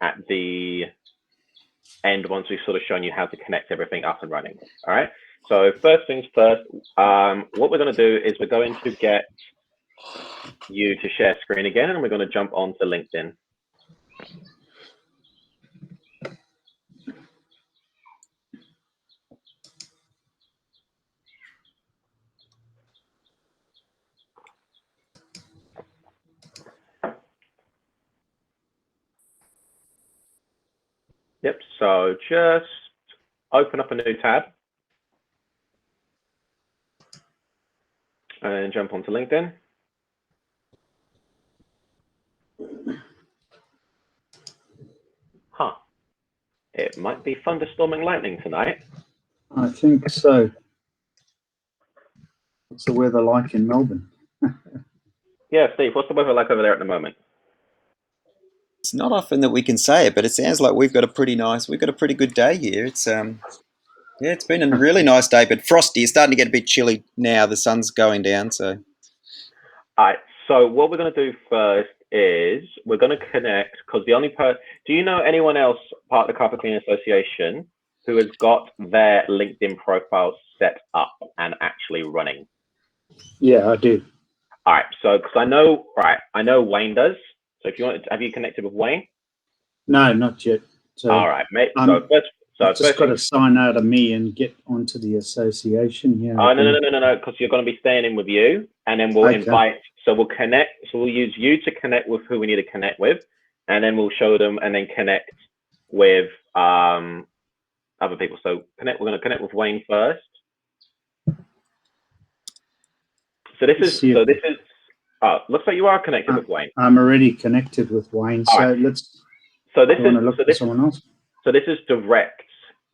at the end once we've sort of shown you how to connect everything up and running. All right. So first things first, what we're going to do is we're going to get you to share screen again, and we're going to jump on to LinkedIn. Yep, so just open up a new tab and jump onto LinkedIn. Huh. It might be thunderstorming lightning tonight. I think so. What's the weather like in Melbourne? Yeah, Steve, what's the weather like over there at the moment? It's not often that we can say it, but it sounds like we've got a pretty good day here. It's yeah, it's been a really nice day, but frosty. It's starting to get a bit chilly now. The sun's going down, so. All right, so what we're going to do first is we're going to connect, because the only do you know anyone else part of the Carpet Cleaning Association who has got their LinkedIn profile set up and actually running? Yeah, I do. All right, so because I know Wayne does. So if you want, have you connected with Wayne? No, not yet. So all right, mate. I've just got to sign out of me and get onto the association here. Oh, no, because you're going to be staying in with you, and then we'll invite. So we'll connect. So we'll use you to connect with who we need to connect with, and then we'll show them, and then connect with other people. So we're going to connect with Wayne first. So this is. Oh, looks like you are connected with Wayne. I'm already connected with Wayne. So right. Let's. So this is. Look for someone else. So this is direct.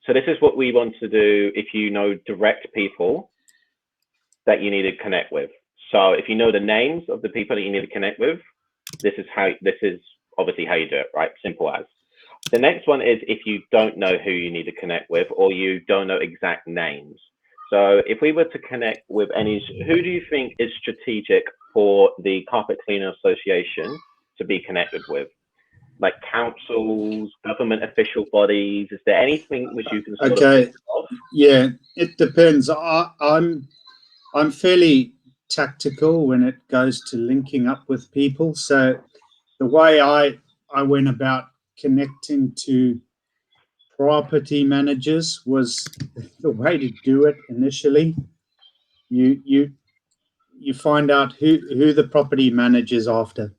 So this is what we want to do if you know direct people that you need to connect with. So if you know the names of the people that you need to connect with, this is obviously how you do it, right? Simple as. The next one is if you don't know who you need to connect with, or you don't know exact names. So if we were to connect with who do you think is strategic for the Carpet Cleaner Association to be connected with? Like councils, government official bodies? Is there anything which you can sort of think of? Yeah, it depends. I'm fairly tactical when it goes to linking up with people. So the way I went about connecting to property managers was the way to do it initially. You find out who the property manager's after.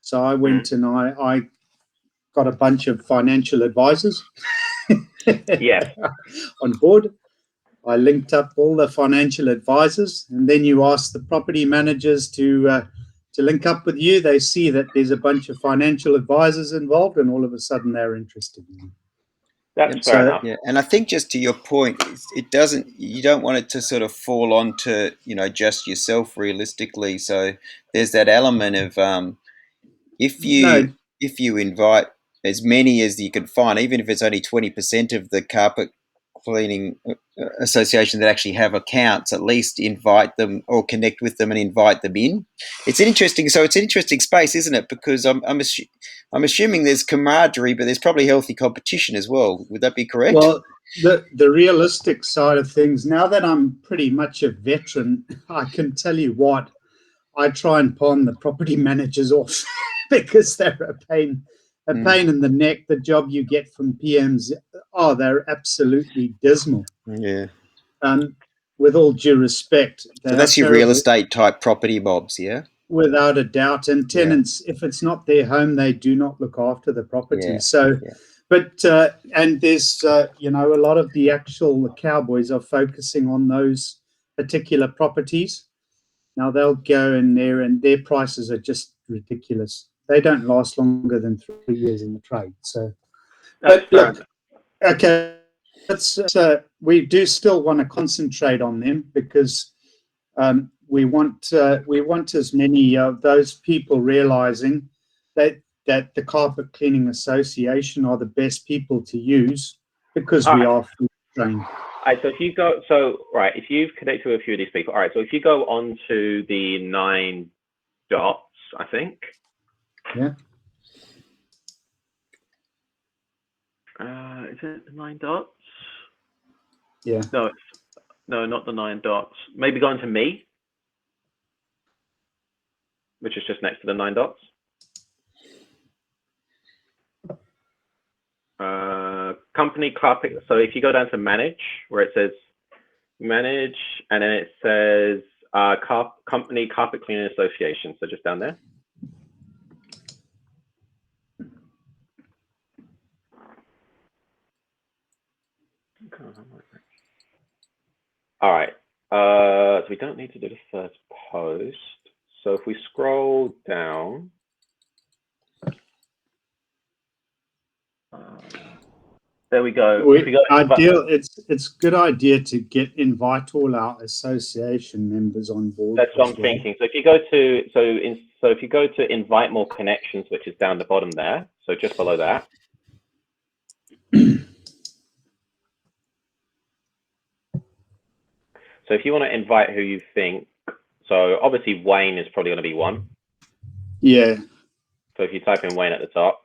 So I went and I got a bunch of financial advisors on board. I linked up all the financial advisors, and then you ask the property managers to link up with you. They see that there's a bunch of financial advisors involved, and all of a sudden they're interested in you. That's fair enough. Yeah, and I think just to your point, you don't want it to sort of fall onto, just yourself realistically. So there's that element of if you invite as many as you can find, even if it's only 20% of the carpet cleaning association that actually have accounts, at least invite them or connect with them and invite them in. It's an interesting space, isn't it? Because I'm assuming there's camaraderie, but there's probably healthy competition as well. Would that be correct? Well, the realistic side of things, now that I'm pretty much a veteran, I can tell you what, I try and pawn the property managers off because they're a pain in the neck. The job you get from PMs, they're absolutely dismal. Yeah. With all due respect. So that's your real estate type property mobs, yeah? Without a doubt. And tenants, if it's not their home, they do not look after the property. But and there's, a lot of the actual cowboys are focusing on those particular properties. Now they'll go in there and their prices are just ridiculous. They don't last longer than 3 years in the trade. So, but look, okay, we do still want to concentrate on them because we want as many of those people realizing that the Carpet Cleaning Association are the best people to use because we are fully trained. All right, so if you've connected with a few of these people, all right, so if you go on to the 9 dots, I think. Yeah. Is it the 9 dots? Yeah. No, no, not the 9 dots. Maybe go into me, which is just next to the 9 dots. Company carpet. So if you go down to manage, where it says manage, and then it says company carpet cleaning association. So just down there. All right. So we don't need to do the first post. So if we scroll down. There we go. It's a good idea to invite all our association members on board. That's what I'm thinking. So if you go to invite more connections, which is down the bottom there, so just below that. So if you want to invite who you think, so obviously Wayne is probably going to be one. Yeah. So if you type in Wayne at the top.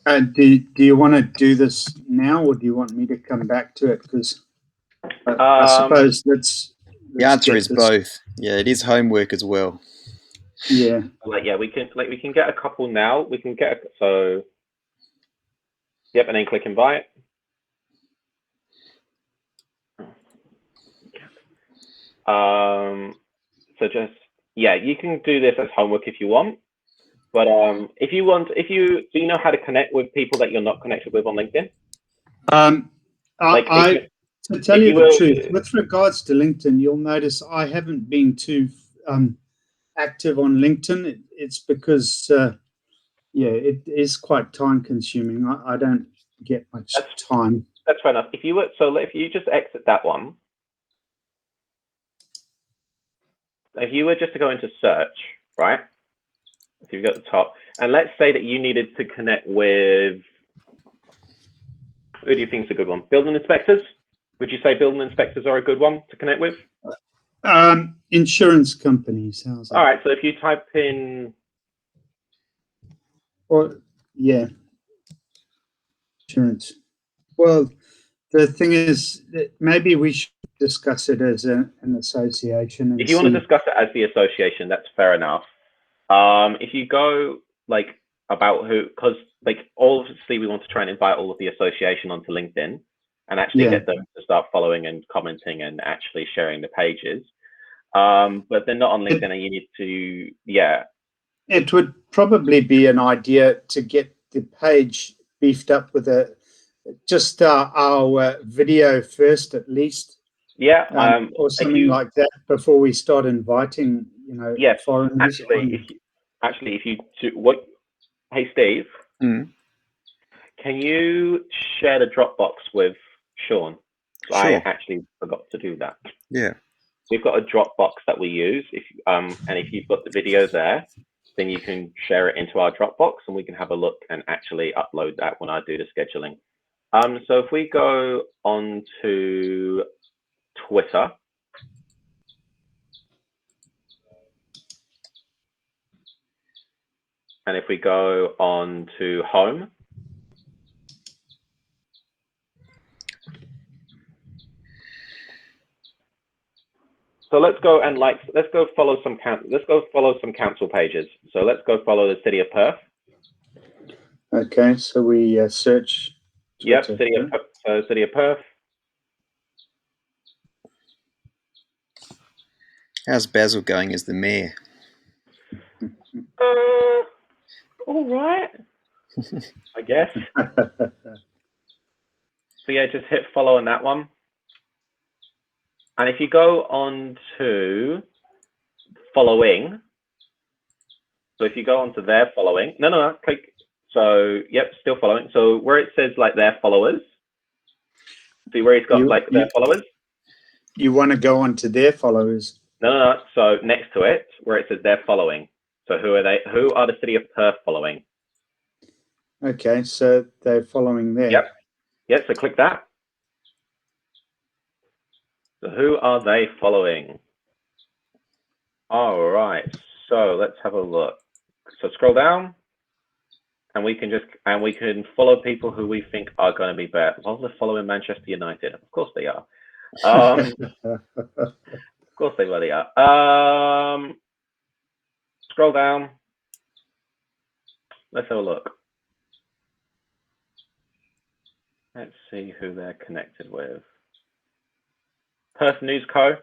Do you want to do this now, or do you want me to come back to it? Because I suppose let's the answer is both. Yeah, it is homework as well. Yeah. We can get a couple now. We can get so. Yep, and then click invite. So just you can do this as homework if you want. But do you know how to connect with people that you're not connected with on LinkedIn? To tell you the truth, with regards to LinkedIn, you'll notice I haven't been too active on LinkedIn. It's because it is quite time consuming. I don't get much time. That's fair enough. If you just exit that one, if you were just to go into search, right? If you go at the top, and let's say that you needed to connect with, who do you think is a good one? Building inspectors? Would you say building inspectors are a good one to connect with? Insurance companies. How's that? All right. So if you type in, insurance. Well, the thing is that maybe we should discuss it as an association. If you want to discuss it as the association, that's fair enough. If you go about who, because obviously we want to try and invite all of the association onto LinkedIn and actually get them to start following and commenting and actually sharing the pages. But they're not on LinkedIn, and you need to, It would probably be an idea to get the page beefed up with just our video first, at least. Yeah, or something like that before we start inviting, foreigners. Hey Steve, can you share the Dropbox with Sean? Sure. I actually forgot to do that. Yeah, we've got a Dropbox that we use. And if you've got the video there, then you can share it into our Dropbox, and we can have a look and actually upload that when I do the scheduling. So if we go on to Twitter. And if we go on to home. So let's go follow some council pages. So let's go follow the City of Perth. Okay, so we search Twitter. Yep, City of Perth. How's Basil going as the mayor? All right, I guess. So yeah, just hit follow on that one. And if you go on to following, so if you go on to their following, no, click. So yep, still following. So where it says their followers, see where he's got their followers. You want to go on to their followers? No. So next to it, where it says they're following. So who are they? Who are the City of Perth following? Okay, so they're following there. Yep. So click that. So who are they following? All right. So let's have a look. So scroll down. and we can follow people who we think are going to be better. Well, they're following Manchester United. Of course they are. Of course they really are. Scroll down. Let's have a look. Let's see who they're connected with. Perth News Co.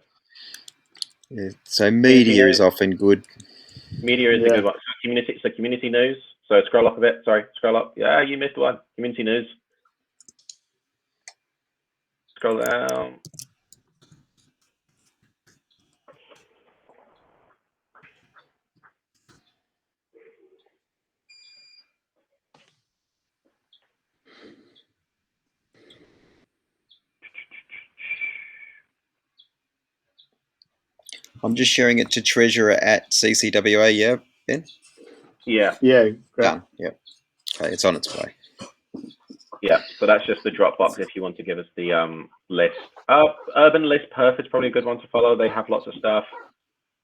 Yeah, so media is often good. Media is a good one. So community news. So scroll up a bit. Sorry, scroll up. Yeah, you missed one. Community news. Scroll down. I'm just sharing it to treasurer at CCWA. Yeah, Ben? Yeah. Yeah. Great. Done. Yeah. Okay, it's on its way. Yeah. So that's just the Dropbox if you want to give us the list. Urban List Perth is probably a good one to follow. They have lots of stuff.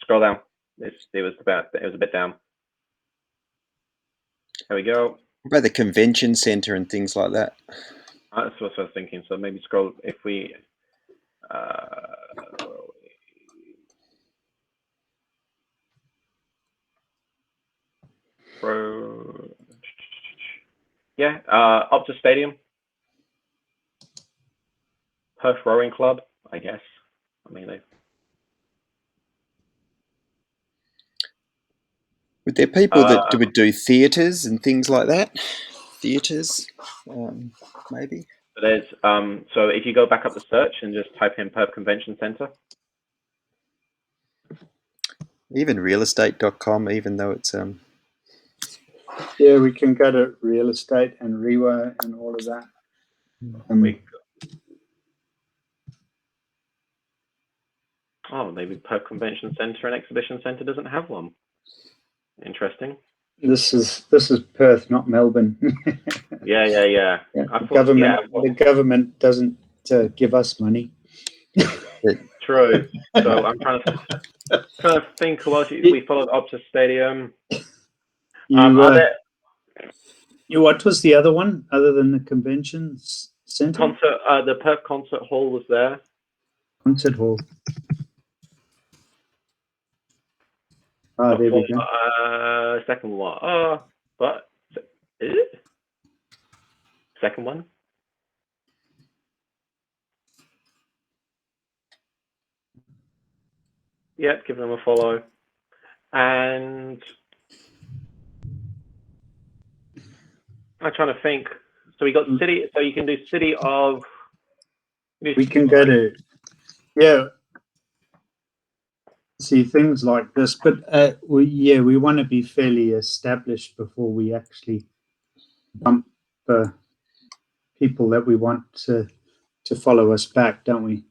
Scroll down. It was a bit down. There we go. What about the convention centre and things like that? That's what I was thinking. So maybe scroll if we. Yeah, Optus Stadium, Perth Rowing Club, I guess. I mean, Would there people that would do theatres and things like that? Theatres, maybe. There's so if you go back up the search and just type in Perth Convention Centre. Even realestate.com, even though it's Yeah, we can go to real estate and REWA and all of that. Maybe Perth Convention Centre and Exhibition Centre doesn't have one. Interesting. This is Perth, not Melbourne. Yeah. The government doesn't give us money. True. So I'm trying to think. We followed Optus Stadium. What was the other one other than the convention centre? The Perth Concert Hall was there. Concert Hall. There we go. Second one. But is it? Second one. Yeah, give them a follow. And I'm trying to think. So we got city. So you can do city of. We can go to see things like this, but we want to be fairly established before we actually bump people that we want to follow us back, don't we?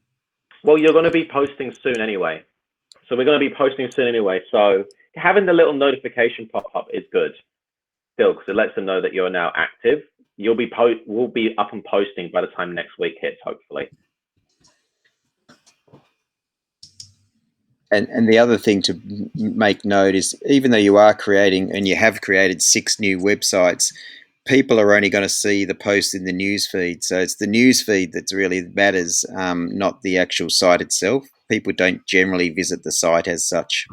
Well, you're going to be posting soon anyway. So we're going to be posting soon anyway. So having the little notification pop up is good still, because it lets them know that you're now active. We'll be up and posting by the time next week hits, hopefully. And the other thing to make note is, even though you are creating and you have created 6 new websites, people are only going to see the posts in the news feed. So it's the news feed that really matters, not the actual site itself. People don't generally visit the site as such.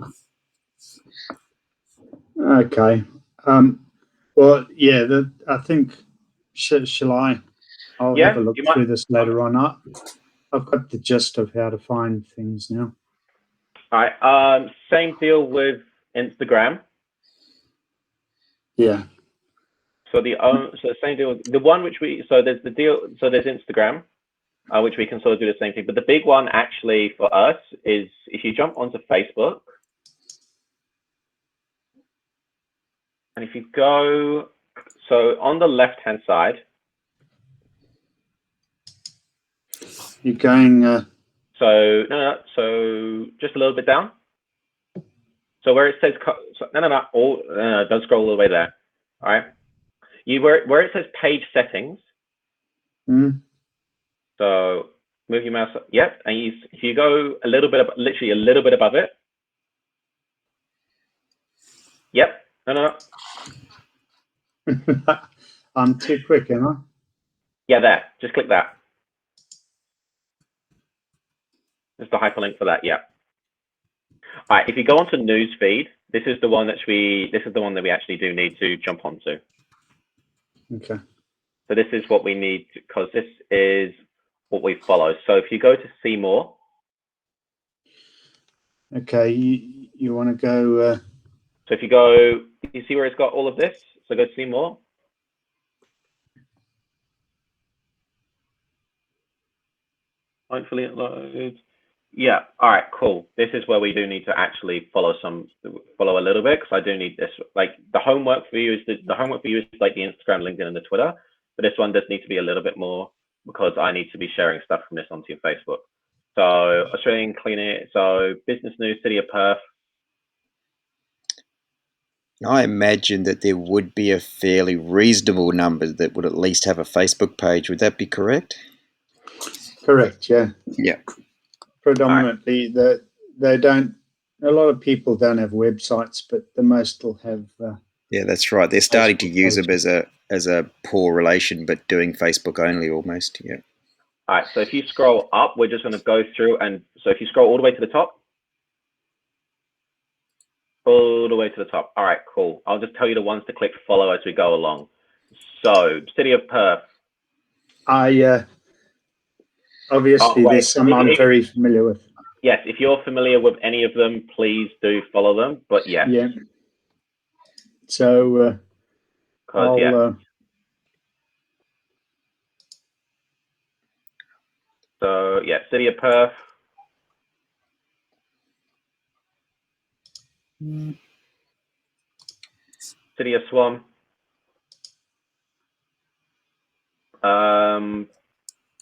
Okay. Well, yeah, I think, shall I? I'll have a look through this later on. I've got the gist of how to find things now. All right. Same deal with Instagram. Yeah. So same deal. The one which there's Instagram, which we can sort of do the same thing. But the big one actually for us is if you jump onto Facebook, and if you go, so on the left-hand side. You're going. So so just a little bit down. So where it says don't scroll all the way there. All right. Where it says page settings. So move your mouse up. Yep. And if you go literally a little bit above it. Yep. I'm too quick, am I? Yeah, there. Just click that. Just the hyperlink for that. Yeah. All right. If you go onto news feed, this is the one that we actually do need to jump onto. Okay. So this is what we need because this is what we follow. So if you go to see more. Okay. You want to go? So if you go, you see where it's got all of this. So go to see more. Hopefully it loads. Yeah. All right. Cool. This is where we do need to actually follow a little bit because I do need this. Like the homework for you is like the Instagram, LinkedIn, and the Twitter. But this one does need to be a little bit more because I need to be sharing stuff from this onto your Facebook. So Australian Cleaning. So business news, City of Perth. I imagine that there would be a fairly reasonable number that would at least have a Facebook page. Would that be correct? Correct. Yeah. Yeah. Predominantly, they don't. A lot of people don't have websites, but the most will have. Yeah, that's right. They're starting to use them as a poor relation, but doing Facebook only almost. Yeah. All right. So if you scroll up, we're just going to go through, and so if you scroll all the way to the top. All the way to the top. All right, cool. I'll just tell you the ones to click follow as we go along. So, City of Perth. Obviously, there's some I'm very familiar with. Yes, if you're familiar with any of them, please do follow them. But yes. Yeah. So, So yeah, City of Perth. City of Swan.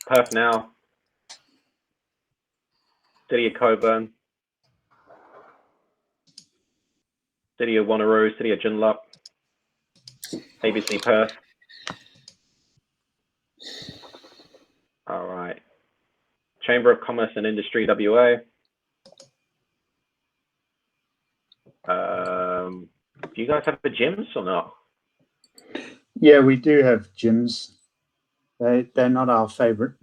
Perth Now. City of Coburn. City of Wanneroo. City of Joondalup. ABC Perth. All right. Chamber of Commerce and Industry, WA. Do you guys have the gyms or not? Yeah, we do have gyms. They're not our favorite.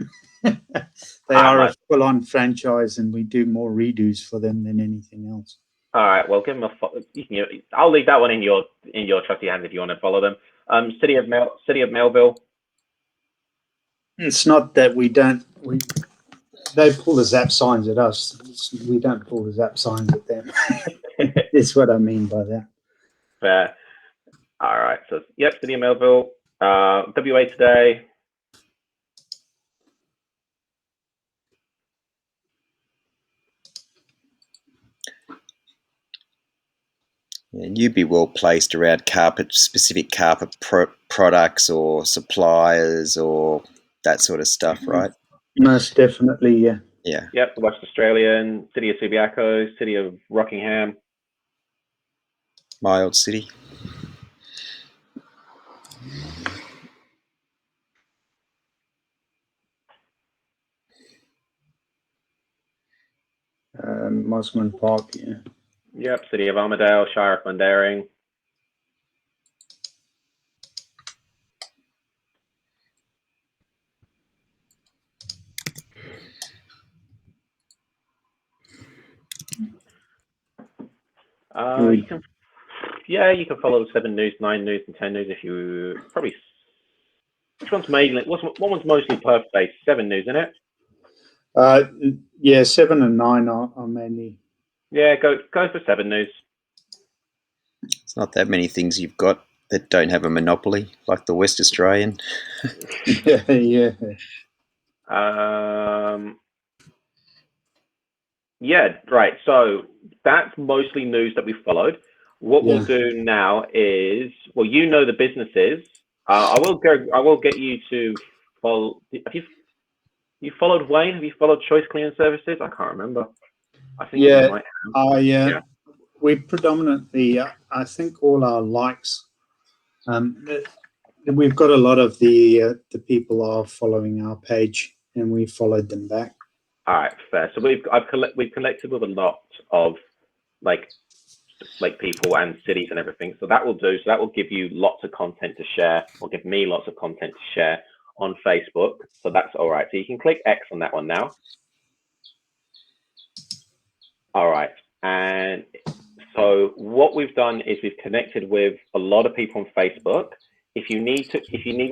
They are a full-on franchise, and we do more redos for them than anything else. All right, well, give them a. I'll leave that one in your trusty hands if you want to follow them. City of Melville. It's not that we don't. They pull the zap signs at us. We don't pull the zap signs at them. That's what I mean by that. Fair. All right. So yep, City of Melville. WA Today. And you'd be well placed around specific carpet products or suppliers or that sort of stuff, right? Most definitely, yeah. Yeah. Yep, the West Australian, City of Subiaco, City of Rockingham. My old city. Mosman Park, yeah. Yep, City of Armidale, Shire of Mundaring. You can follow the 7 News, 9 News, and 10 News if you probably. Which one's mainly? What one's mostly Perth based? 7 News, isn't it? Yeah, 7 and 9 are mainly. Yeah, go for 7 News. It's not that many things you've got that don't have a monopoly, like the West Australian. Yeah. Yeah, right. So that's mostly news that we followed. What we'll do now is, well, you know the businesses. I will get you to follow. Have you followed Wayne? Have you followed Choice Cleaning Services? I can't remember. I think you might have. We predominantly, I think, all our likes. We've got a lot of the people are following our page, and we followed them back. All right, fair. So we've connected with a lot of like like people and cities and everything. So that will do. So that will give you lots of content to share, or give me lots of content to share on Facebook. So that's all right. So you can click X on that one now. All right. And so what we've done is we've connected with a lot of people on Facebook. If you need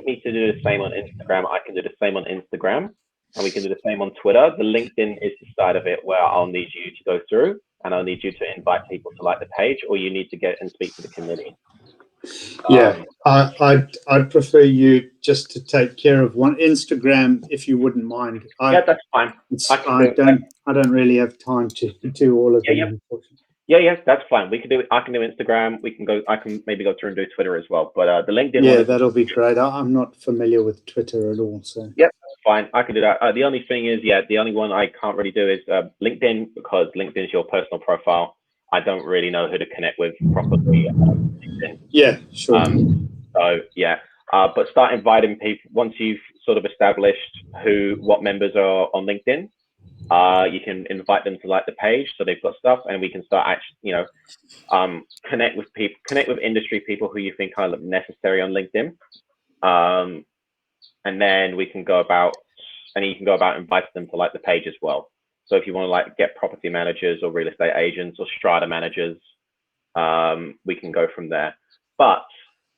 me to do the same on Instagram, I can do the same on Instagram, and we can do the same on Twitter. The LinkedIn is the side of it where I'll need you to go through, and I'll need you to invite people to like the page, or you need to get and speak to the committee. Yeah, I'd prefer you just to take care of one Instagram, if you wouldn't mind. Yeah, that's fine. I don't really have time to do all of them. Unfortunately. Yeah, that's fine. We can do it. I can do Instagram. I can maybe go through and do Twitter as well. But the LinkedIn one. Yeah, that'll be great. I'm not familiar with Twitter at all, so. Yep, that's fine. I can do that. The only thing is, the only one I can't really do is LinkedIn, because LinkedIn is your personal profile. I don't really know who to connect with properly on LinkedIn. Yeah, sure. So yeah, but start inviting people once you've sort of established what members are on LinkedIn. You can invite them to like the page, so they've got stuff, and we can start actually, connect with people, connect with industry people who you think are necessary on LinkedIn, and then we can go about, and you can go about inviting them to like the page as well. So if you want to like get property managers or real estate agents or strata managers, we can go from there. But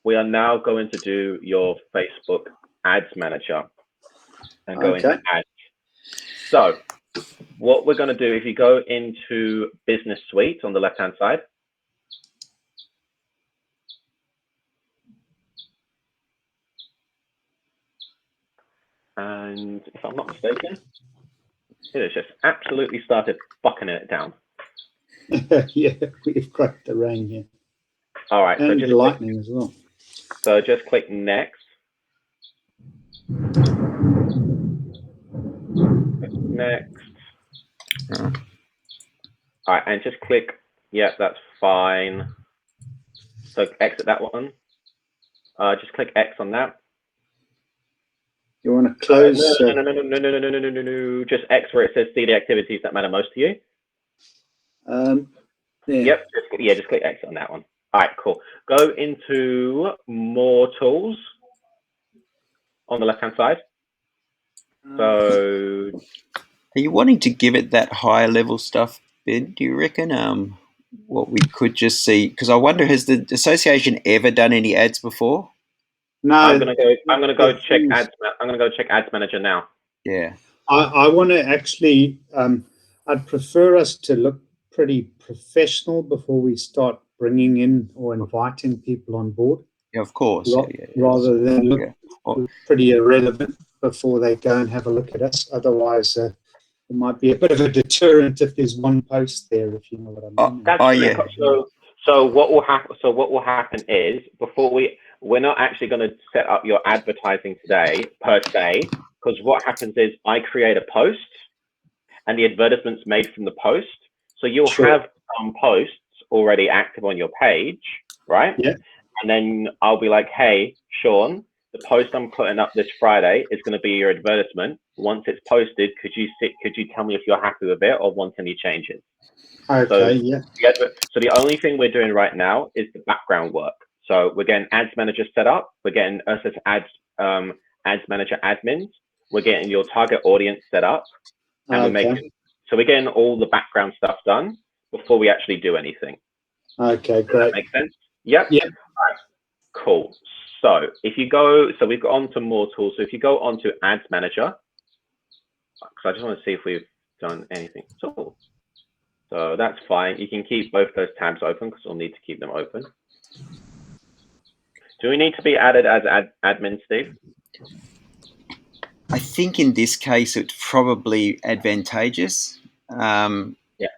we are now going to do your Facebook ads manager and go into ads. So what we're going to do, if you go into Business Suite on the left-hand side, and if I'm not mistaken, it has just absolutely started fucking it down. Yeah, we've got the rain here. All right, and so just lightning as well. So just click next. Next. All right, and just click. Yeah, that's fine. So exit that one. Just click X on that. You want to close? No. Just X where it says see the activities that matter most to you. Yeah. Yep. Just click X on that one. All right, cool. Go into more tools on the left-hand side. So, are you wanting to give it that higher level stuff, Ben? Do you reckon? What we could just see, because I wonder, has the association ever done any ads before? No. I'm gonna go check ads. I'm gonna go check Ads Manager now. Yeah. I want to actually. I'd prefer us to look pretty professional before we start bringing in or inviting people on board. Yeah, of course. Rather than look pretty irrelevant before they go and have a look at us. Otherwise, it might be a bit of a deterrent if there's one post there, if you know what I mean. Yeah. So what will happen? So what will happen is, before we're not actually going to set up your advertising today per se, because what happens is I create a post, and the advertisement's made from the post. So you'll have some posts already active on your page, right? Yeah. And then I'll be like, hey, Sean, the post I'm putting up this Friday is going to be your advertisement. Once it's posted, could you tell me if you're happy with it or want any changes? Okay. So the only thing we're doing right now is the background work. So we're getting Ads Manager set up. We're getting us as Ads Manager admins. We're getting your target audience set up, and we're getting all the background stuff done before we actually do anything. Okay, great. Does that make sense? Yep. Yep. All right. Cool. So if you go, so we've got onto more tools. So if you go onto Ads Manager, because I just want to see if we've done anything at all. So that's fine. You can keep both those tabs open because we'll need to keep them open. Do we need to be added as admin, Steve? I think in this case it's probably advantageous. Yeah.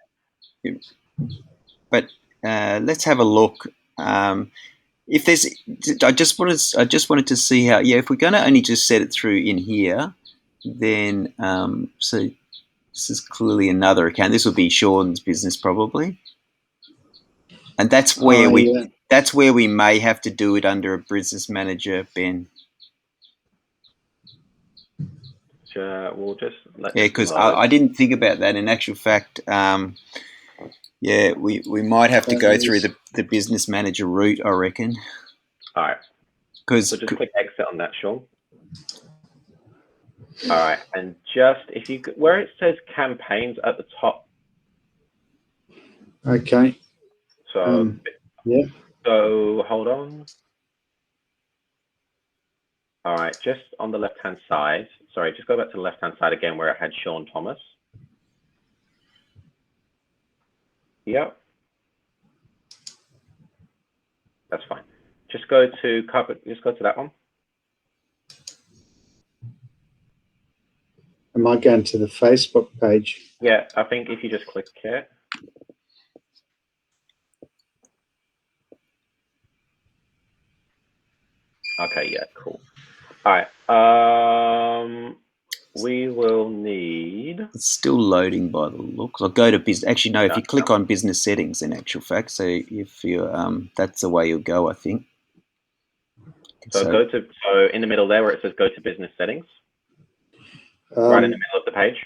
But let's have a look. If there's, I just wanted to see how. Yeah, if we're going to only just set it through in here, then so this is clearly another account. This will be Sean's business probably, and that's where that's where we may have to do it under a business manager, Ben. We'll just let because I didn't think about that. In actual fact, Yeah, we might have to go through the business manager route, I reckon. All right. Because so just click exit on that, Sean. All right, and just if you where it says campaigns at the top. Okay. So yeah. So hold on. All right, just on the left-hand side. Sorry, just go back to the left-hand side again where I had Sean Thomas. Yep. That's fine. Just go to that one. Am I going to the Facebook page? Yeah, I think if you just click it. Okay, yeah, cool. All right. We will need. It's still loading by the looks. I'll go to business. Actually, no. If you click on business settings, in actual fact, so if you that's the way you'll go, I think. So in the middle there where it says go to business settings, right in the middle of the page.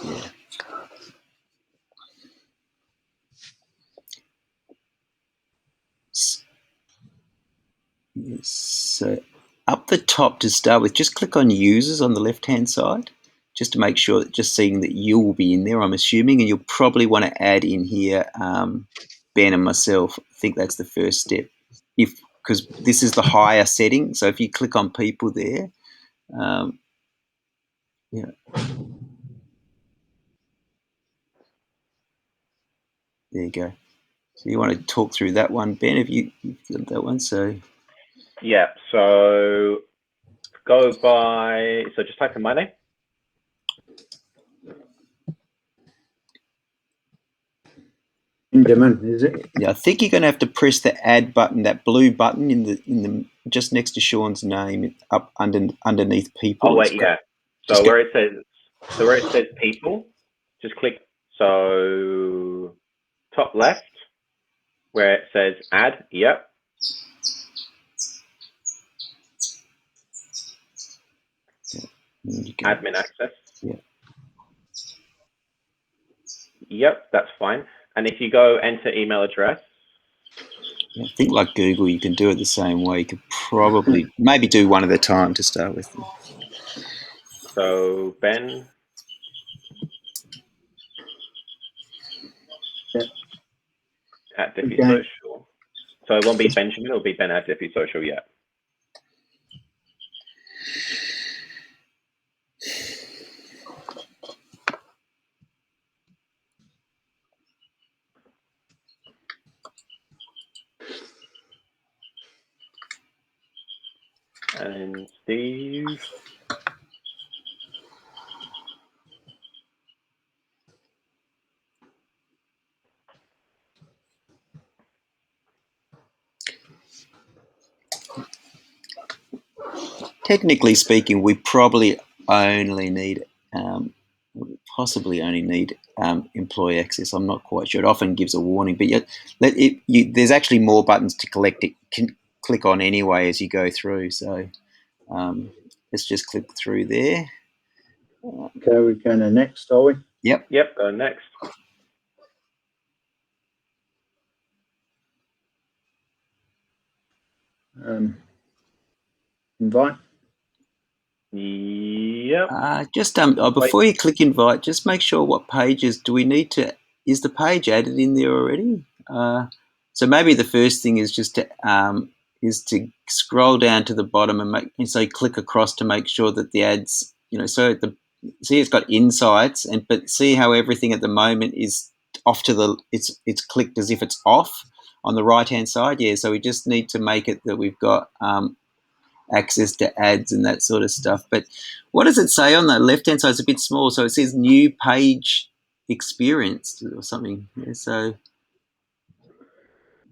Yeah. Yes. So up the top to start with, just click on users on the left-hand side, just to make sure, just seeing that you will be in there, I'm assuming, and you'll probably want to add in here Ben and myself. I think that's the first step, because this is the higher setting. So if you click on people there, yeah. There you go. So you want to talk through that one, Ben? Have you've got that one? So yeah. So go by. So just type in my name. Is it? Yeah, I think you're going to have to press the add button, that blue button in the just next to Sean's name, up underneath people. Oh wait, yeah. So where it says people, just click. So top left, where it says add. Yep. Admin access. Yeah. Yep, that's fine. And if you go enter email address. Yeah, I think like Google, you can do it the same way. You could probably maybe do one at a time to start with. So Ben. Yeah. At Dify Social. So it won't be Benjamin, it'll be Ben at Dify Social, yeah. And Steve. Technically speaking, we probably only need, possibly only need employee access. I'm not quite sure. It often gives a warning, but yet there's actually more buttons to click on anyway as you go through. So let's just click through there. Okay, we're going to next, are we? Yep. Yep, go next. Invite. Yep. Just before you click invite, just make sure what pages do we need to. Is the page added in there already? So maybe the first thing is just to scroll down to the bottom and so click across to make sure that the ads, see it's got insights but see how everything at the moment is off to it's clicked as if it's off on the right hand side. Yeah, so we just need to make it that we've got access to ads and that sort of stuff. But what does it say on the left hand side? It's a bit small, so it says new page experienced or something. Yeah, so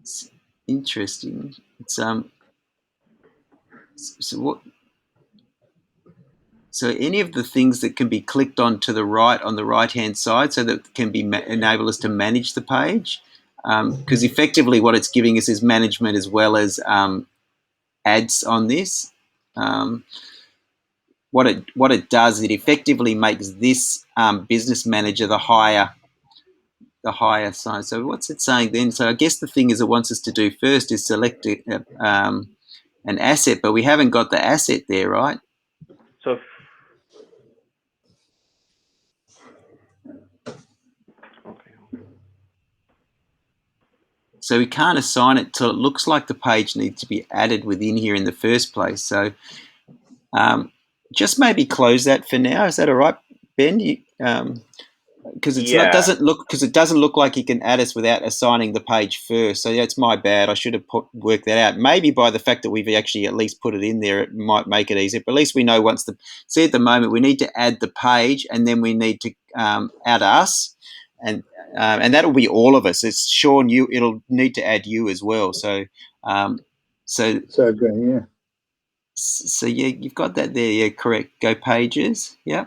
it's interesting. It's so any of the things that can be clicked on to the right on the right hand side, so that can be enable us to manage the page, because effectively what it's giving us is management as well as ads on this. What it does, it effectively makes this business manager the higher sign. So what's it saying then? So I guess the thing is it wants us to do first is select an asset, but we haven't got the asset there, right? So So we can't assign it till it looks like the page needs to be added within here in the first place. So just maybe close that for now. Is that all right, Ben? Because it doesn't look like you can add us without assigning the page first. So that's my bad. I should have worked that out. Maybe by the fact that we've actually at least put it in there, it might make it easier. But at least we know at the moment we need to add the page, and then we need to add us, and that'll be all of us. It's Sean. It'll need to add you as well. So good, yeah. So yeah, you've got that there. Yeah, correct. Go pages. Yeah.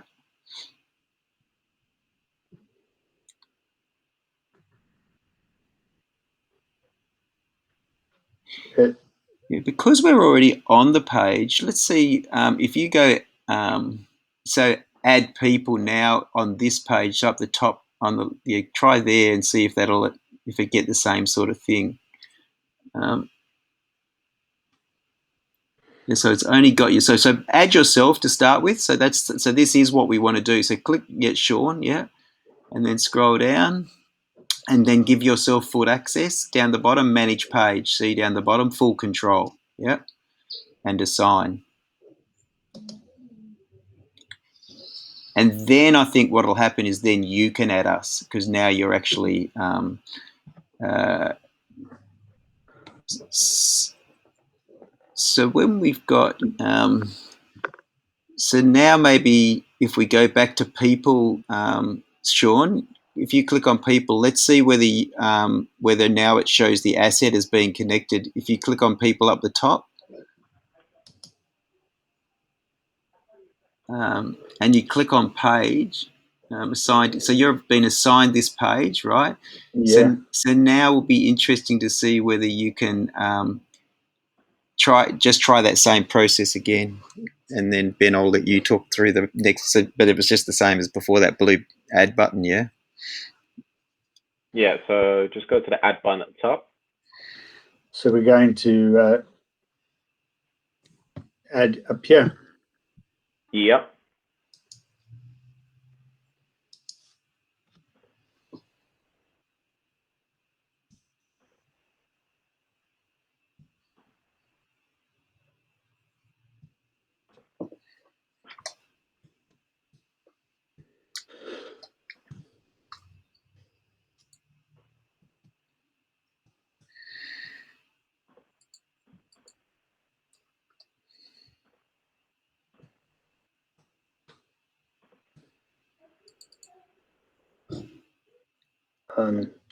Because we're already on the page, let's see if you go, so add people now on this page up the top try there and see if it get the same sort of thing. So it's only got you. So add yourself to start with. So this is what we want to do. So click get Sean, yeah, and then scroll down. And then give yourself full access. Down the bottom, manage page. See down the bottom, full control. Yeah. And assign. And then I think what will happen is then you can add us because now you're actually so when we've got so now maybe if we go back to people, Sean, if you click on people, let's see whether now it shows the asset as being connected. If you click on people up the top, and you click on page, assigned. So you've been assigned this page, right? Yeah. So now it will be interesting to see whether you can try that same process again. And then Ben, I'll let you talk through the next. But it was just the same as before, that blue add button, yeah? Yeah, so just go to the add button at the top. So we're going to add up here. Yep.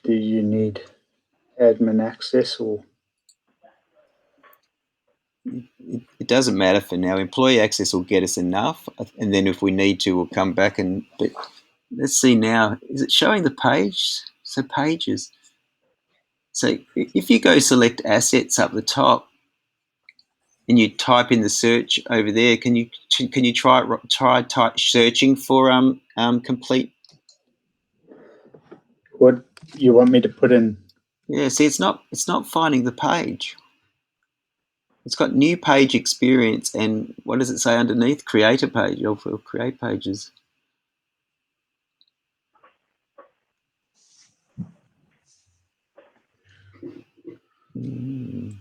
Do you need admin access or? It doesn't matter for now. Employee access will get us enough, and then if we need to, we'll come back and. But let's see now. Is it showing the page? So pages. So if you go select assets up the top, and you type in the search over there, can you try type searching for complete? What you want me to put in? Yeah. See, it's not finding the page. It's got new page experience, and what does it say underneath? Create a page. Or create pages. You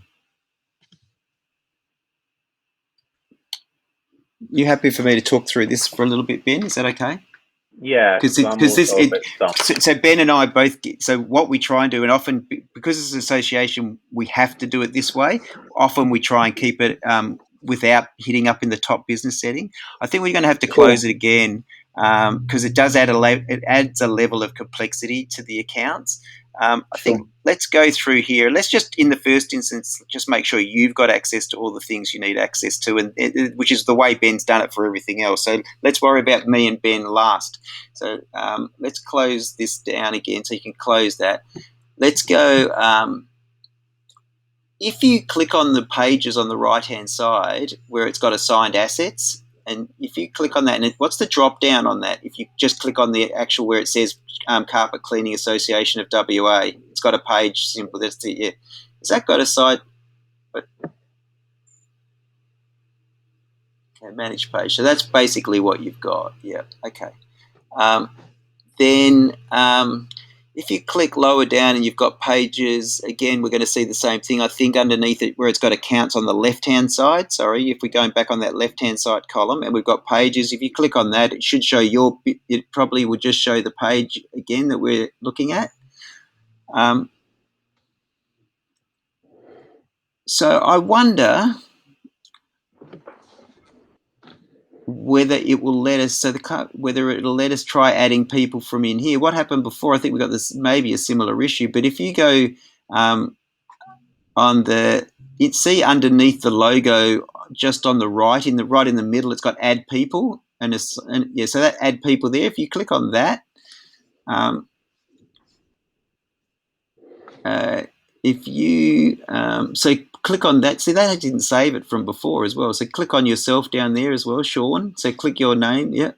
happy for me to talk through this for a little bit, Ben? Is that okay? Yeah, so Ben and I both get, so what we try and do, and often because it's an association, we have to do it this way. Often we try and keep it without hitting up in the top business setting. I think we're going to have to close it again because it does add it adds a level of complexity to the accounts. I think let's go through here. Let's just, in the first instance, just make sure you've got access to all the things you need access to, and which is the way Ben's done it for everything else. So let's worry about me and Ben last. So let's close this down again so you can close that. Let's go. if you click on the pages on the right-hand side where it's got assigned assets, and if you click on that, and what's the drop down on that? If you just click on the actual where it says Carpet Cleaning Association of WA, it's got a page simple. That's the Has that got a side? Okay, manage page. So that's basically what you've got. Yeah. Okay. Then if you click lower down and you've got pages, again, we're going to see the same thing. I think underneath it where it's got accounts on the left-hand side, sorry, if we're going back on that left-hand side column and we've got pages, if you click on that, it should show it probably would just show the page again that we're looking at. So I wonder whether it will let us, whether it'll let us try adding people from in here. What happened before, I think we got this maybe a similar issue, but if you go on see underneath the logo, just on the right in the middle, it's got add people, and so that add people there. If you click on that, if you so click on that, see that I didn't save it from before as well. So click on yourself down there as well, Sean. So click your name, yeah.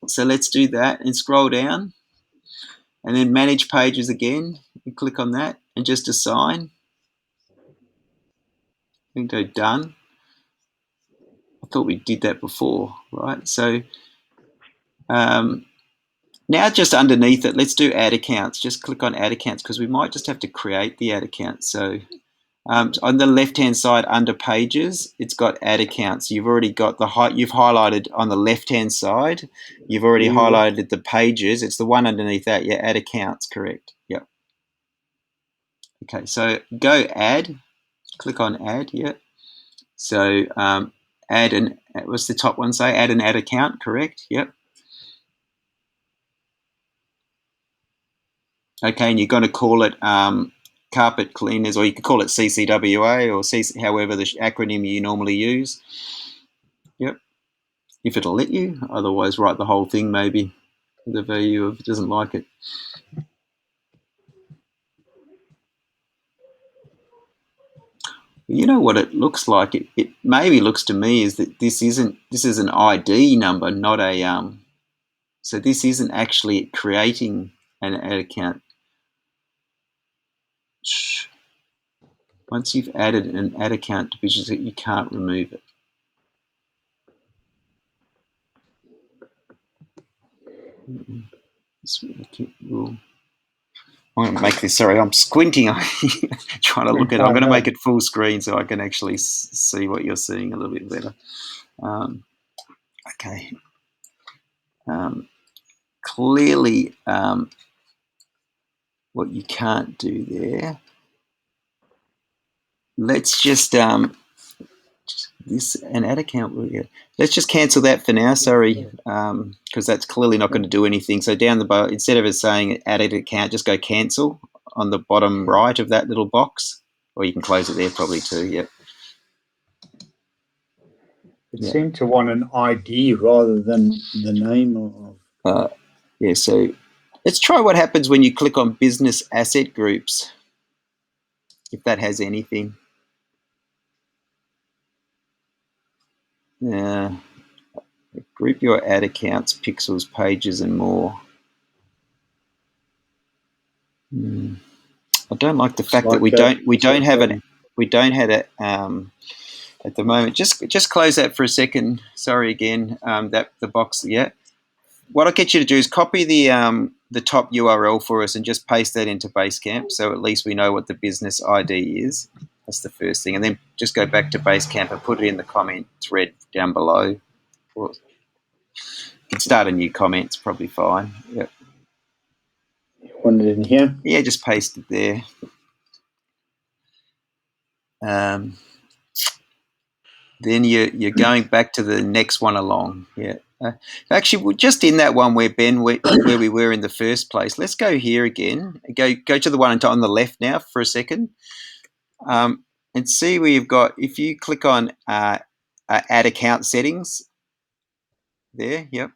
So let's do that and scroll down, and then manage pages again. And click on that and just assign. And go done. I thought we did that before, right? So now just underneath it, let's do add accounts. Just click on add accounts because we might just have to create the add account. So on the left-hand side under pages, it's got add accounts. You've already got you've highlighted on the left-hand side. You've already highlighted the pages. It's the one underneath that. Yeah, add accounts, correct. Yep. Okay, so go add. Click on add. Yeah. So what's the top one say? Add an add account, correct? Yep. Okay, and you're going to call it carpet cleaners, or you could call it CCWA or however the acronym you normally use. Yep. If it'll let you, otherwise write the whole thing maybe. The value of it doesn't like it. You know what it looks like? It maybe looks to me is that this is an ID number, not a so this isn't actually creating an ad account. Once you've added an ad account to Business, you can't remove it. I'm going to make this, sorry, I'm squinting, trying to look at it. I'm going to make it full screen so I can actually see what you're seeing a little bit better. Okay. Clearly, what you can't do there. Let's just an ad account. Let's just cancel that for now. Sorry, because that's clearly not going to do anything. So down the bottom, instead of it saying added account, just go cancel on the bottom right of that little box, or you can close it there probably too. Yep. It seemed to want an ID rather than the name of. Yeah. So let's try what happens when you click on business asset groups. If that has anything. Group your ad accounts, pixels, pages, and more. I don't like the fact that we don't have it at the moment. Just close that for a second. Sorry again. That the box. Yeah. What I'll get you to do is copy the top URL for us and just paste that into Basecamp, so at least we know what the business ID is. That's the first thing, and then just go back to Basecamp and put it in the comment thread down below. Or you can start a new comment. It's probably fine. Yep. You want it in here? Yeah, just paste it there. Then you're going back to the next one along. Yeah. Actually, just in that one where we were in the first place. Let's go here again. Go to the one on the left now for a second, and see where you've got. If you click on add account settings, there. Yep.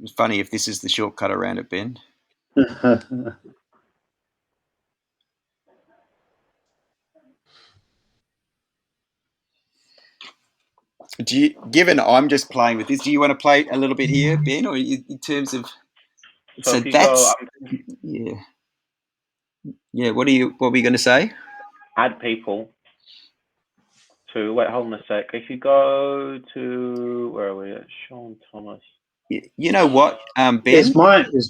It's funny if this is the shortcut around it, Ben. Given I'm just playing with this, do you want to play a little bit here, Ben, or in terms of? So if you go, yeah. What were you going to say? Add people to. Wait, hold on a sec. If you go to, where are we at? Sean Thomas. You know what, Ben? Is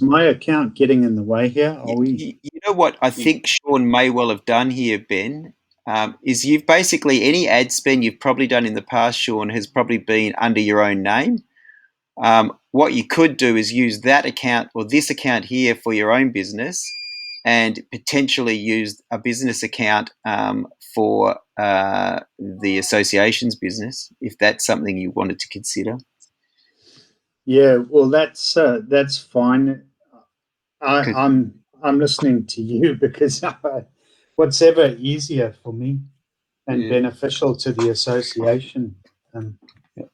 my account getting in the way here? Are we? You know what I think Sean may well have done here, Ben, is you've basically any ad spend you've probably done in the past, Sean, has probably been under your own name. What you could do is use that account or this account here for your own business, and potentially use a business account for the association's business, if that's something you wanted to consider. Yeah, well, that's fine. I'm listening to you because what's ever easier for me and beneficial to the association.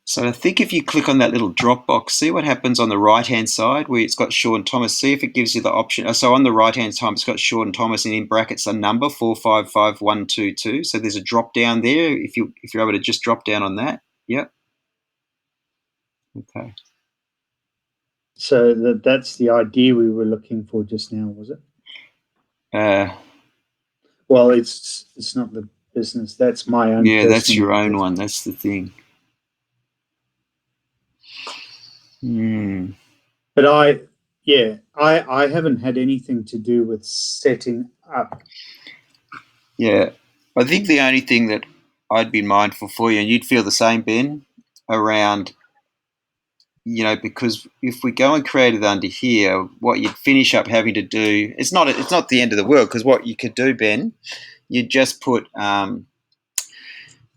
So I think if you click on that little drop box, see what happens on the right-hand side where it's got Sean Thomas. See if it gives you the option. So on the right-hand side, it's got Sean Thomas, and in brackets a number 455122. So there's a drop down there. If you're able to just drop down on that, yep. Okay. So that's the ID we were looking for just now, was it? Well, it's not the business. That's my own. Yeah, that's your own one. That's the thing. But I haven't had anything to do with setting up. Yeah, I think the only thing that I'd be mindful for you, and you'd feel the same, Ben, around, because if we go and create it under here, what you'd finish up having to do, it's not the end of the world, because what you could do, Ben, you'd just put,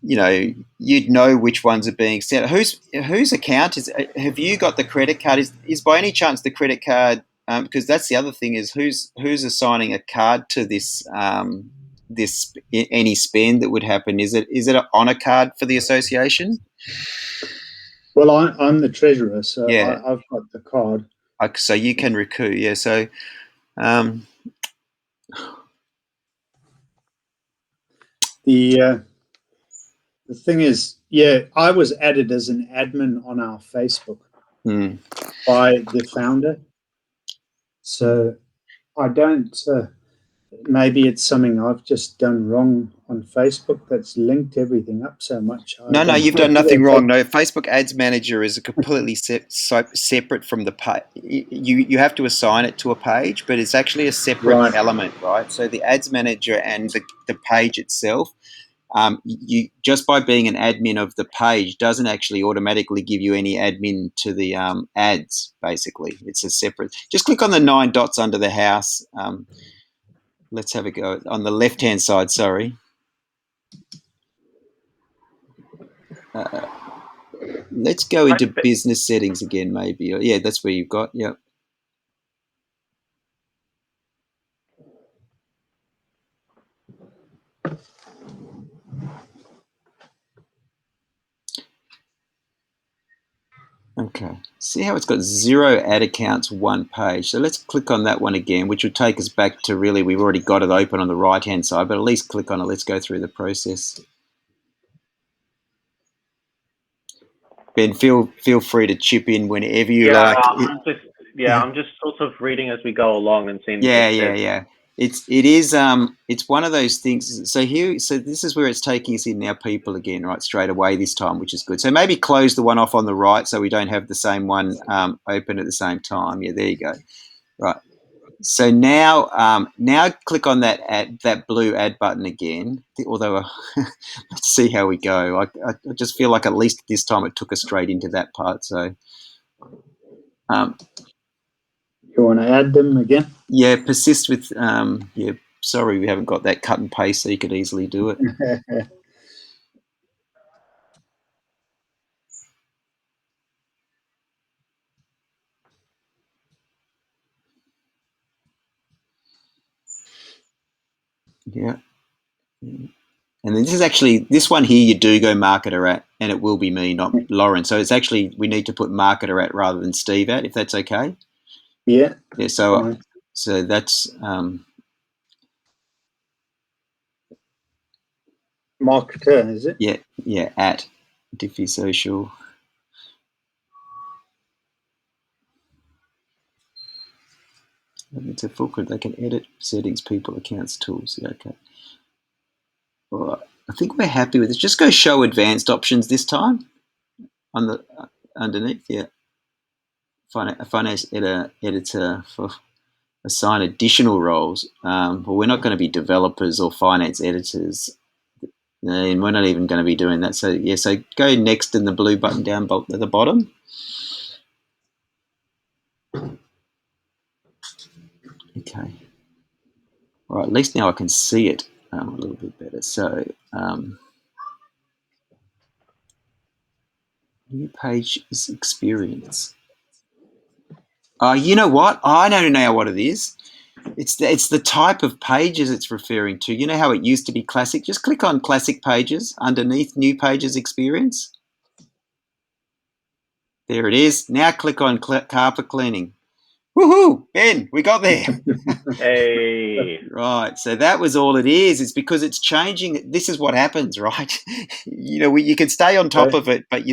you'd know which ones are being sent. Whose account is? Have you got the credit card? Is by any chance the credit card? Because that's the other thing, is who's assigning a card to this any spend that would happen? Is it on a card for the association? Well, I'm the treasurer, so yeah. I've got the card. So you can recoup, yeah. So. The thing is, I was added as an admin on our Facebook by the founder. So I don't. Maybe it's something I've just done wrong on Facebook that's linked everything up so much. No, you've done nothing wrong. No, Facebook Ads Manager is a completely separate from the page. You have to assign it to a page, but it's actually a separate element, right? So the Ads Manager and the page itself, you just by being an admin of the page doesn't actually automatically give you any admin to the ads. Basically, it's a separate. Just click on the 9 dots under the house. Let's have a go on the left-hand side. Sorry. Let's go into business settings again, maybe. Yeah, that's where you've got. Yep. Okay. See how it's got 0 ad accounts, 1 page. So let's click on that one again, which will take us back to really, we've already got it open on the right-hand side, but at least click on it. Let's go through the process. Ben, feel free to chip in whenever you like. I'm just sort of reading as we go along and seeing. Yeah. It's one of those things. So this is where it's taking us in now, people again, right, straight away this time, which is good. So maybe close the one off on the right so we don't have the same one open at the same time. Yeah, there you go. Right. So now click on that blue add button again. Although let's see how we go. I just feel like at least this time it took us straight into that part. So you want to add them again? Yeah, persist with sorry, we haven't got that cut and paste so you could easily do it. Yeah. And then this one here, you do go marketer at, and it will be me, not Lauren. So it's actually, we need to put marketer at rather than Steve at, if that's okay. Yeah. Yeah. So that's marketer, is it? Yeah. Yeah. At Dify Social. It's a full code. They can edit settings, people, accounts, tools. Yeah, okay. All right. I think we're happy with this. Just go show advanced options this time on the underneath. Yeah. Finance editor for assign additional roles. Well, we're not going to be developers or finance editors, and we're not even going to be doing that. So yeah. So go next in the blue button down at the bottom. Okay. All right. At least now I can see it a little bit better. So. New page is experience. You know what? I don't know what it is. It's the type of pages it's referring to. You know how it used to be classic? Just click on classic pages underneath new pages experience. There it is. Now click on carpet cleaning. Woohoo, Ben, we got there. Hey. Right, so that was all it is. It's because it's changing. This is what happens, right? You can stay on top of it, but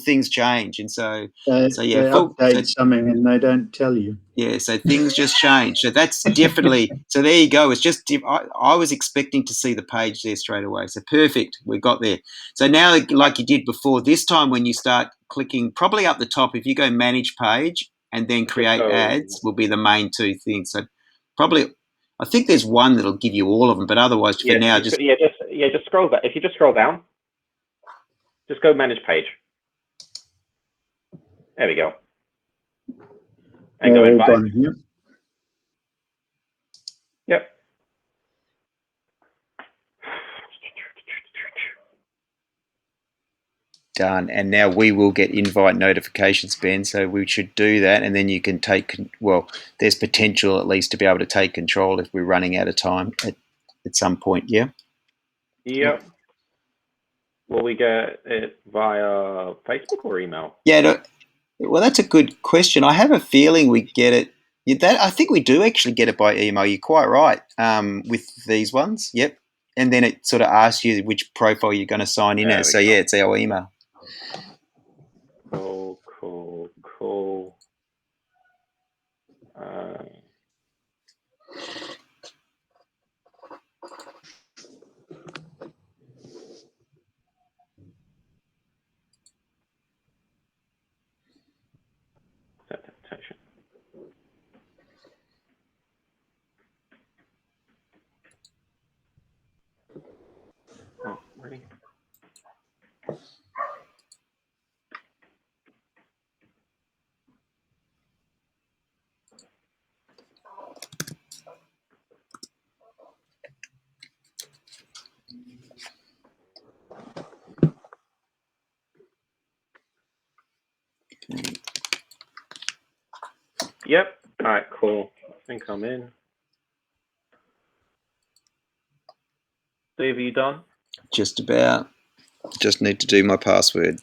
things change, and so yeah, they update something and they don't tell you. Yeah, so things just change. So that's definitely. So there you go. It's just I was expecting to see the page there straight away. So perfect, we got there. So now, like you did before, this time when you start clicking, probably up the top, if you go manage page and then create ads, will be the main two things. So probably, I think there's one that'll give you all of them, but otherwise for now, just scroll back. If you just scroll down, just go manage page. There we go. And go invite. Yep. Done. And now we will get invite notifications, Ben. So we should do that, and then you can take. Well, there's potential at least to be able to take control if we're running out of time at some point. Yeah. Yep. Will we get it via Facebook or email? Yeah. Well, that's a good question. I have a feeling we get it. I think we do actually get it by email. You're quite right with these ones. Yep. And then it sort of asks you which profile you're going to sign in as. So yeah, it's our email. Cool. Oh, ready? Yep. All right, cool. I think I'm in. Steve, are you done? Just about. Just need to do my password.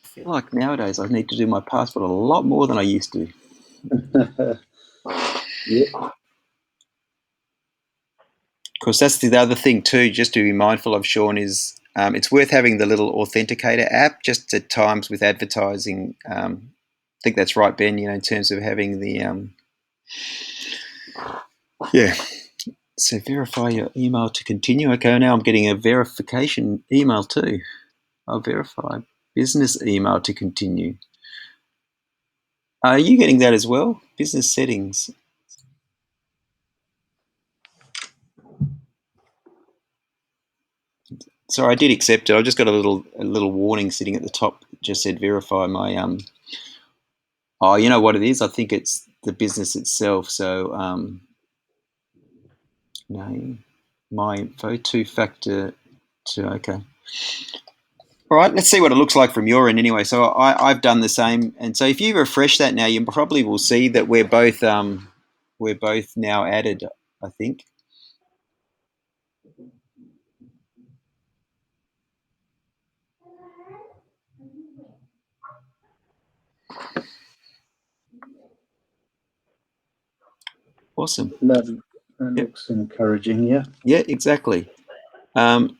I feel like nowadays I need to do my password a lot more than I used to. Yeah. Of course, that's the other thing too, just to be mindful of, Sean, is it's worth having the little authenticator app just at times with advertising. I think that's right, Ben, in terms of having the, So verify your email to continue. Okay, now I'm getting a verification email too. I'll verify business email to continue. Are you getting that as well? Business settings. Sorry, I did accept it. I just got a little warning sitting at the top. It just said verify my Oh, you know what it is? I think it's the business itself. So name, my info, two-factor. Okay. All right. Let's see what it looks like from your end. Anyway, so I've done the same, and so if you refresh that now, you probably will see that we're both now added. I think. Awesome. That looks encouraging, yeah. Yeah, exactly. And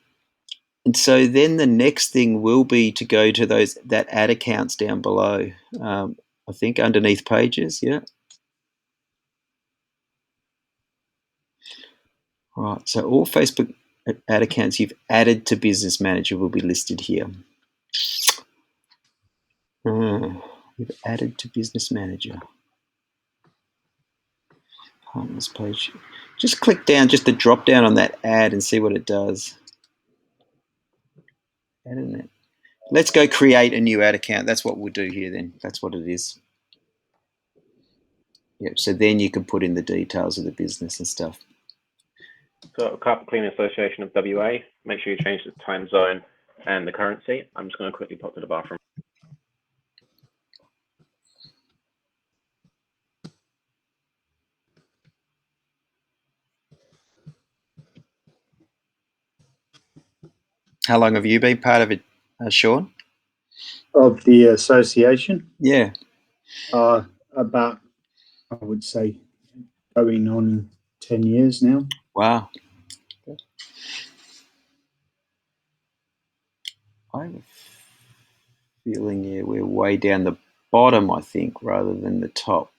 so then the next thing will be to go to that ad accounts down below. I think underneath pages, yeah. All right, so all Facebook ad accounts you've added to Business Manager will be listed here. You've added to Business Manager. Partners page. Just click down, just the drop down on that ad and see what it does. Let's go create a new ad account. That's what we'll do here then. That's what it is. Yep, so then you can put in the details of the business and stuff. So Carpet Cleaning Association of WA, make sure you change the time zone and the currency. I'm just going to quickly pop to the bathroom. How long have you been part of it, Sean? Of the association? Yeah. About, I would say, going on 10 years now. Wow. I have a feeling, yeah, we're way down the bottom, I think, rather than the top.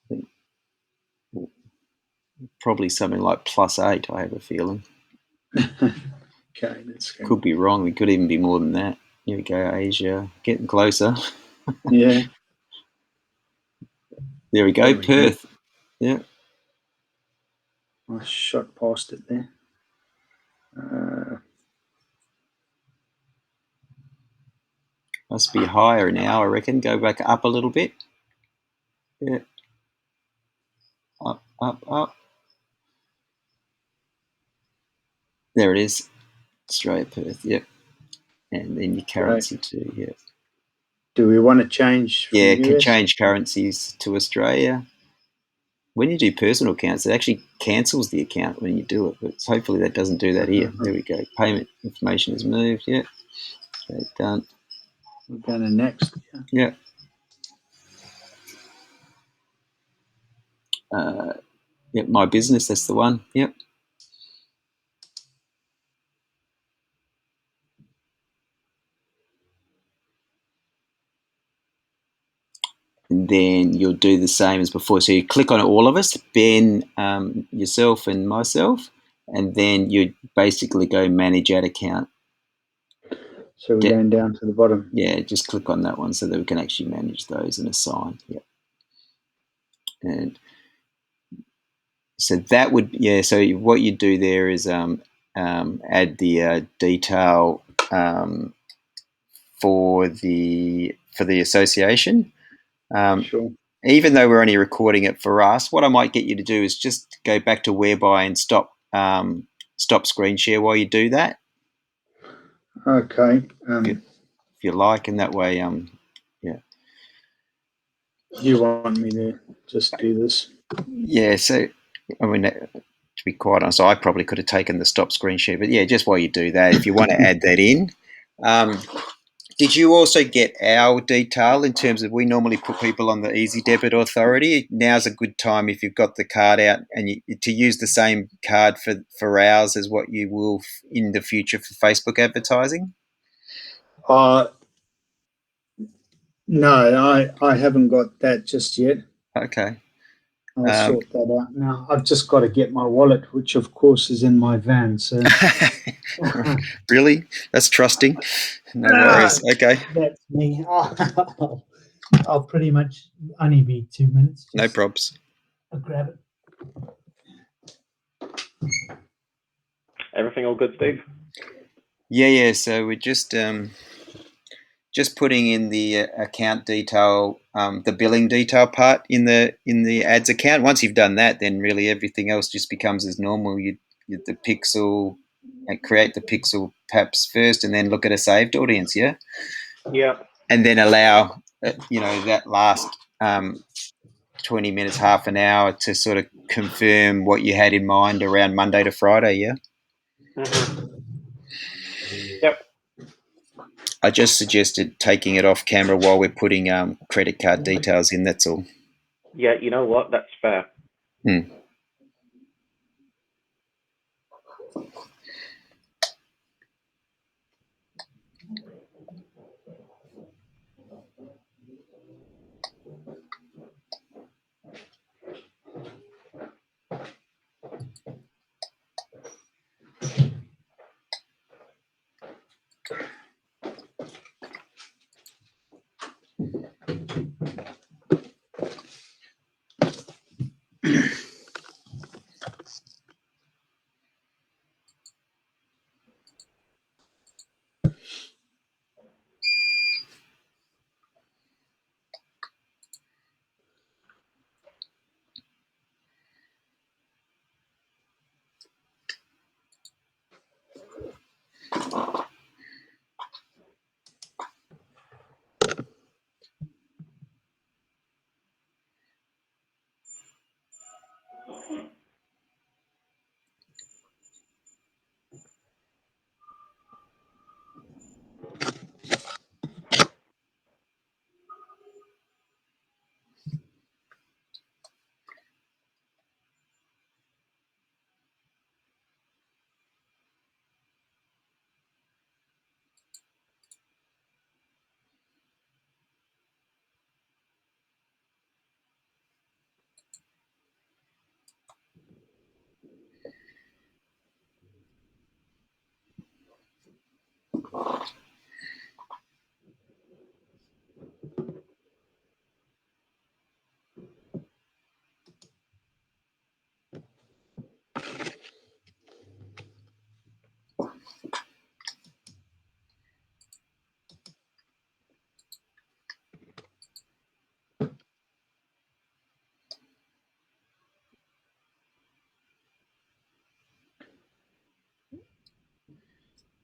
I think probably something like +8, I have a feeling. Okay, that's good. Could be wrong. We could even be more than that. Here we go, Asia, getting closer. Yeah. There we go, Perth. Yeah. I shot past it there. Must be higher now, I reckon. Go back up a little bit. Yeah. Up, up, up. There it is. Australia, Perth, yep. And then your currency too, yeah. Do we want to change from Yeah, can US? change currencies to Australia. When you do personal accounts, it actually cancels the account when you do it, but hopefully that doesn't do that here. There we go. Payment information is moved, yeah. Okay, done. We're going to next. Yeah. Yep, my business, that's the one. Yep. And then you'll do the same as before. So you click on all of us, Ben, yourself and myself, and then you basically go manage ad account. So we're going down to the bottom. Yeah, just click on that one so that we can actually manage those and assign. Yep. And so that would, yeah, so what you do there is add the detail for the association. Sure. Even though we're only recording it for us, what I might get you to do is just go back to whereby and stop screen share while you do that. Okay. If you like, and that way, yeah. You want me to just do this? Yeah. So, I mean, to be quite honest, I probably could have taken the stop screen share, but yeah, just while you do that, if you want to add that in. Did you also get our detail in terms of we normally put people on the Easy Debit Authority? Now's a good time if you've got the card out and to use the same card for ours as what you will in the future for Facebook advertising? No, I haven't got that just yet. Okay. I'll sort that out now. I've just got to get my wallet, which of course is in my van. So really, that's trusting. No worries. Okay, that's me. I'll pretty much only be 2 minutes. No probs. I'll grab it. Everything all good, Steve? Yeah. So we're just putting in the account detail, the billing detail part in the ads account. Once you've done that, then really everything else just becomes as normal. You the pixel, create the pixel perhaps first, and then look at a saved audience. Yeah. Yeah. And then allow that last 20 minutes, half an hour to sort of confirm what you had in mind around Monday to Friday, yeah? Yep. I just suggested taking it off camera while we're putting credit card details in, that's all. Yeah, you know what? That's fair.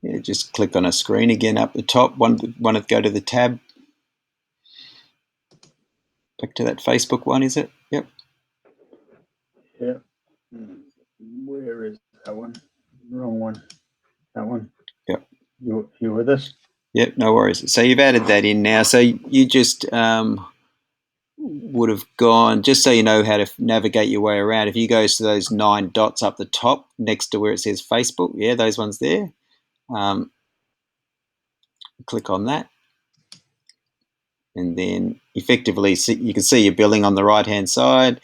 Yeah, just click on a screen again up the top. Want to go to the tab. Back to that Facebook one, is it? Yep. Yeah. Where is that one? Wrong one. That one. Yep. You with us? Yep, no worries. So you've added that in now. So you just would have gone, just so you know how to navigate your way around, if you go to those 9 dots up the top next to where it says Facebook, yeah, those ones there, click on that. And then effectively you can see your billing on the right-hand side.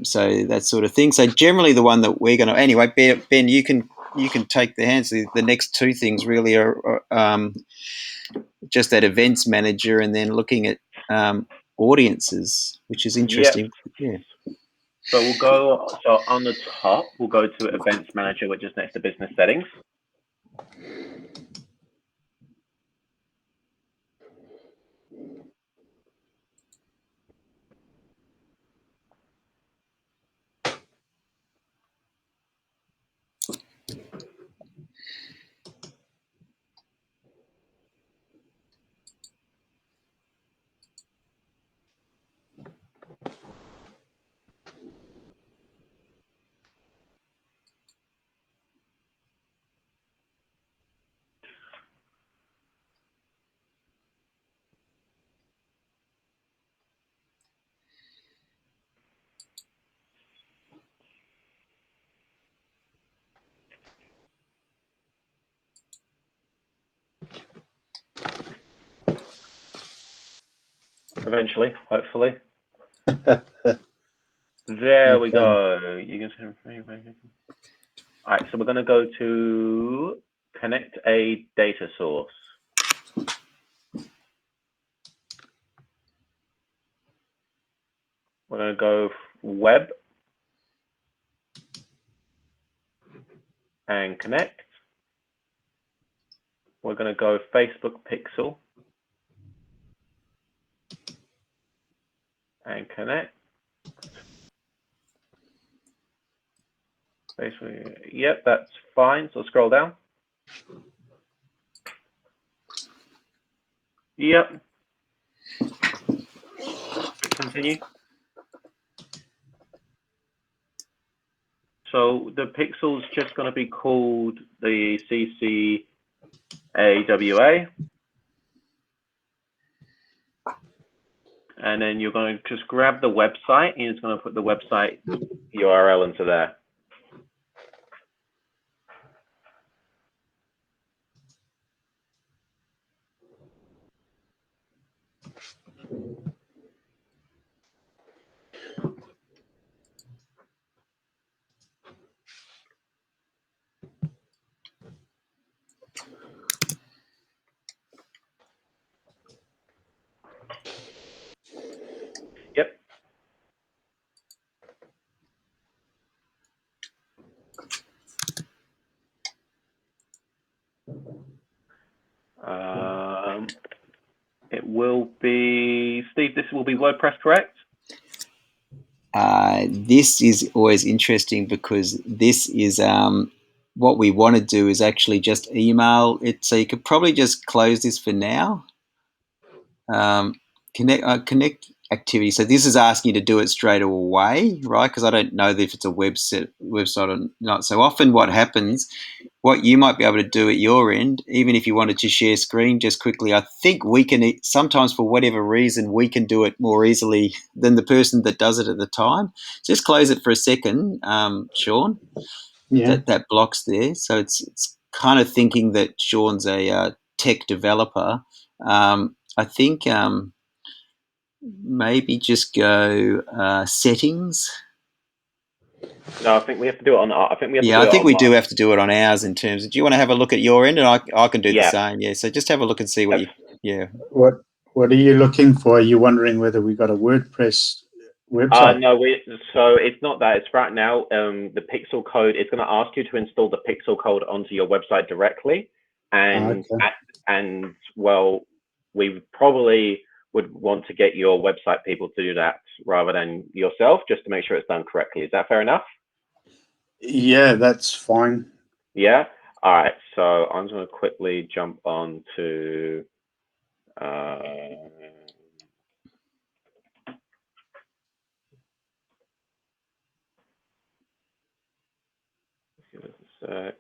So that sort of thing. So generally the one that we're going to, anyway, Ben, you can take the hands. The next 2 things really are just that events manager and then looking at audiences, which is interesting. Yep. Yeah. So we'll go, so on the top, we'll go to events manager, which is next to business settings. Eventually, hopefully. There we go. You can see. All right, so we're going to go to connect a data source. We're going to go web and connect. We're going to go Facebook Pixel and connect. Facebook, yep, that's fine. So scroll down. Yep. continue. So the pixel's just going to be called the CCAWA. And then you're going to just grab the website and it's going to put the website URL into there. Yep. It will be, Steve, this will be WordPress, correct? This is always interesting because this is what we want to do is actually just email it. So you could probably just close this for now. Connect activity. So this is asking you to do it straight away, right? Because I don't know if it's a website or not. So often what happens, what you might be able to do at your end, even if you wanted to share screen just quickly, I think we can sometimes for whatever reason, we can do it more easily than the person that does it at the time. Just close it for a second, Sean. Yeah. That blocks there. So it's kind of thinking that Sean's a tech developer. I think maybe just go settings. No, I think we have to do it on. I think we have to do it I think on we do have to do it on ours in terms of. Do you want to have a look at your end, and I can do the same. Yeah. So just have a look and see what you. Yeah. What are you looking for? Are you wondering whether we got a WordPress website? No, so it's not that. It's right now. The pixel code. It's going to ask you to install the pixel code onto your website directly, and well, we probably would want to get your website people to do that rather than yourself, just to make sure it's done correctly. Is that fair enough? Yeah, that's fine. Yeah. All right. So I'm just going to quickly jump on to. Give us a sec.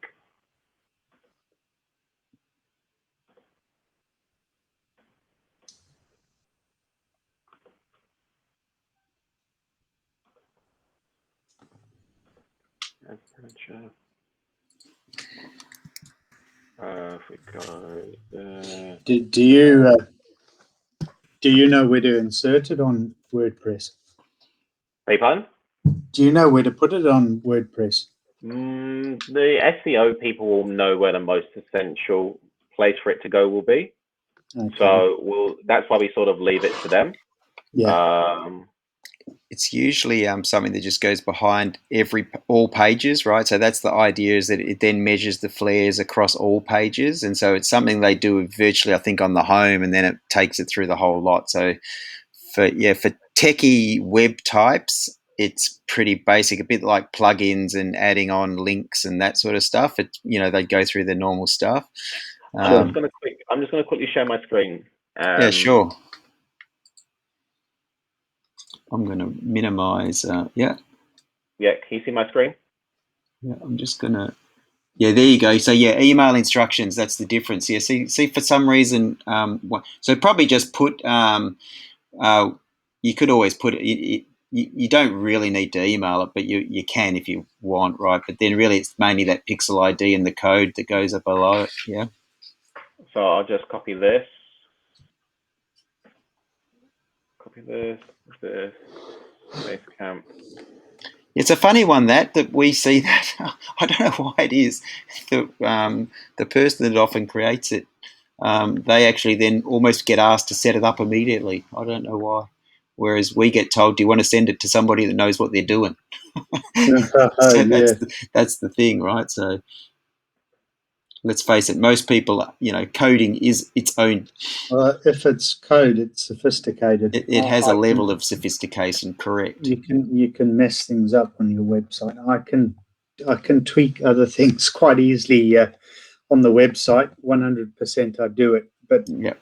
If we go there. Do you know where to insert it on WordPress? Beg pardon? Do you know where to put it on WordPress? The SEO people will know where the most essential place for it to go will be. Okay. So that's why we sort of leave it to them. Yeah. It's usually something that just goes behind all pages, right? So that's the idea, is that it then measures the flares across all pages, and so it's something they do virtually, I think, on the home, and then it takes it through the whole lot. So for techie web types, it's pretty basic, a bit like plugins and adding on links and that sort of stuff. It's they go through the normal stuff. I'm just gonna quickly share my screen. Yeah, sure. I'm going to minimize. Yeah, can you see my screen? Yeah, I'm just going to. Yeah, there you go. So yeah, email instructions. That's the difference. Yeah, see, for some reason, so probably just put. You could always put it. You don't really need to email it, but you can if you want, right? But then really, it's mainly that pixel ID and the code that goes up below it. Yeah. So I'll just copy this. Copy this. Basecamp. It's a funny one that we see that. I don't know why it is. The person that often creates it, they actually then almost get asked to set it up immediately. I don't know why. Whereas we get told, do you want to send it to somebody that knows what they're doing? So that's the thing, right? So let's face it, most people, coding is its own. If it's code, it's sophisticated. It has a level of sophistication, correct? You can mess things up on your website. I can tweak other things quite easily on the website. 100% I do it, but when it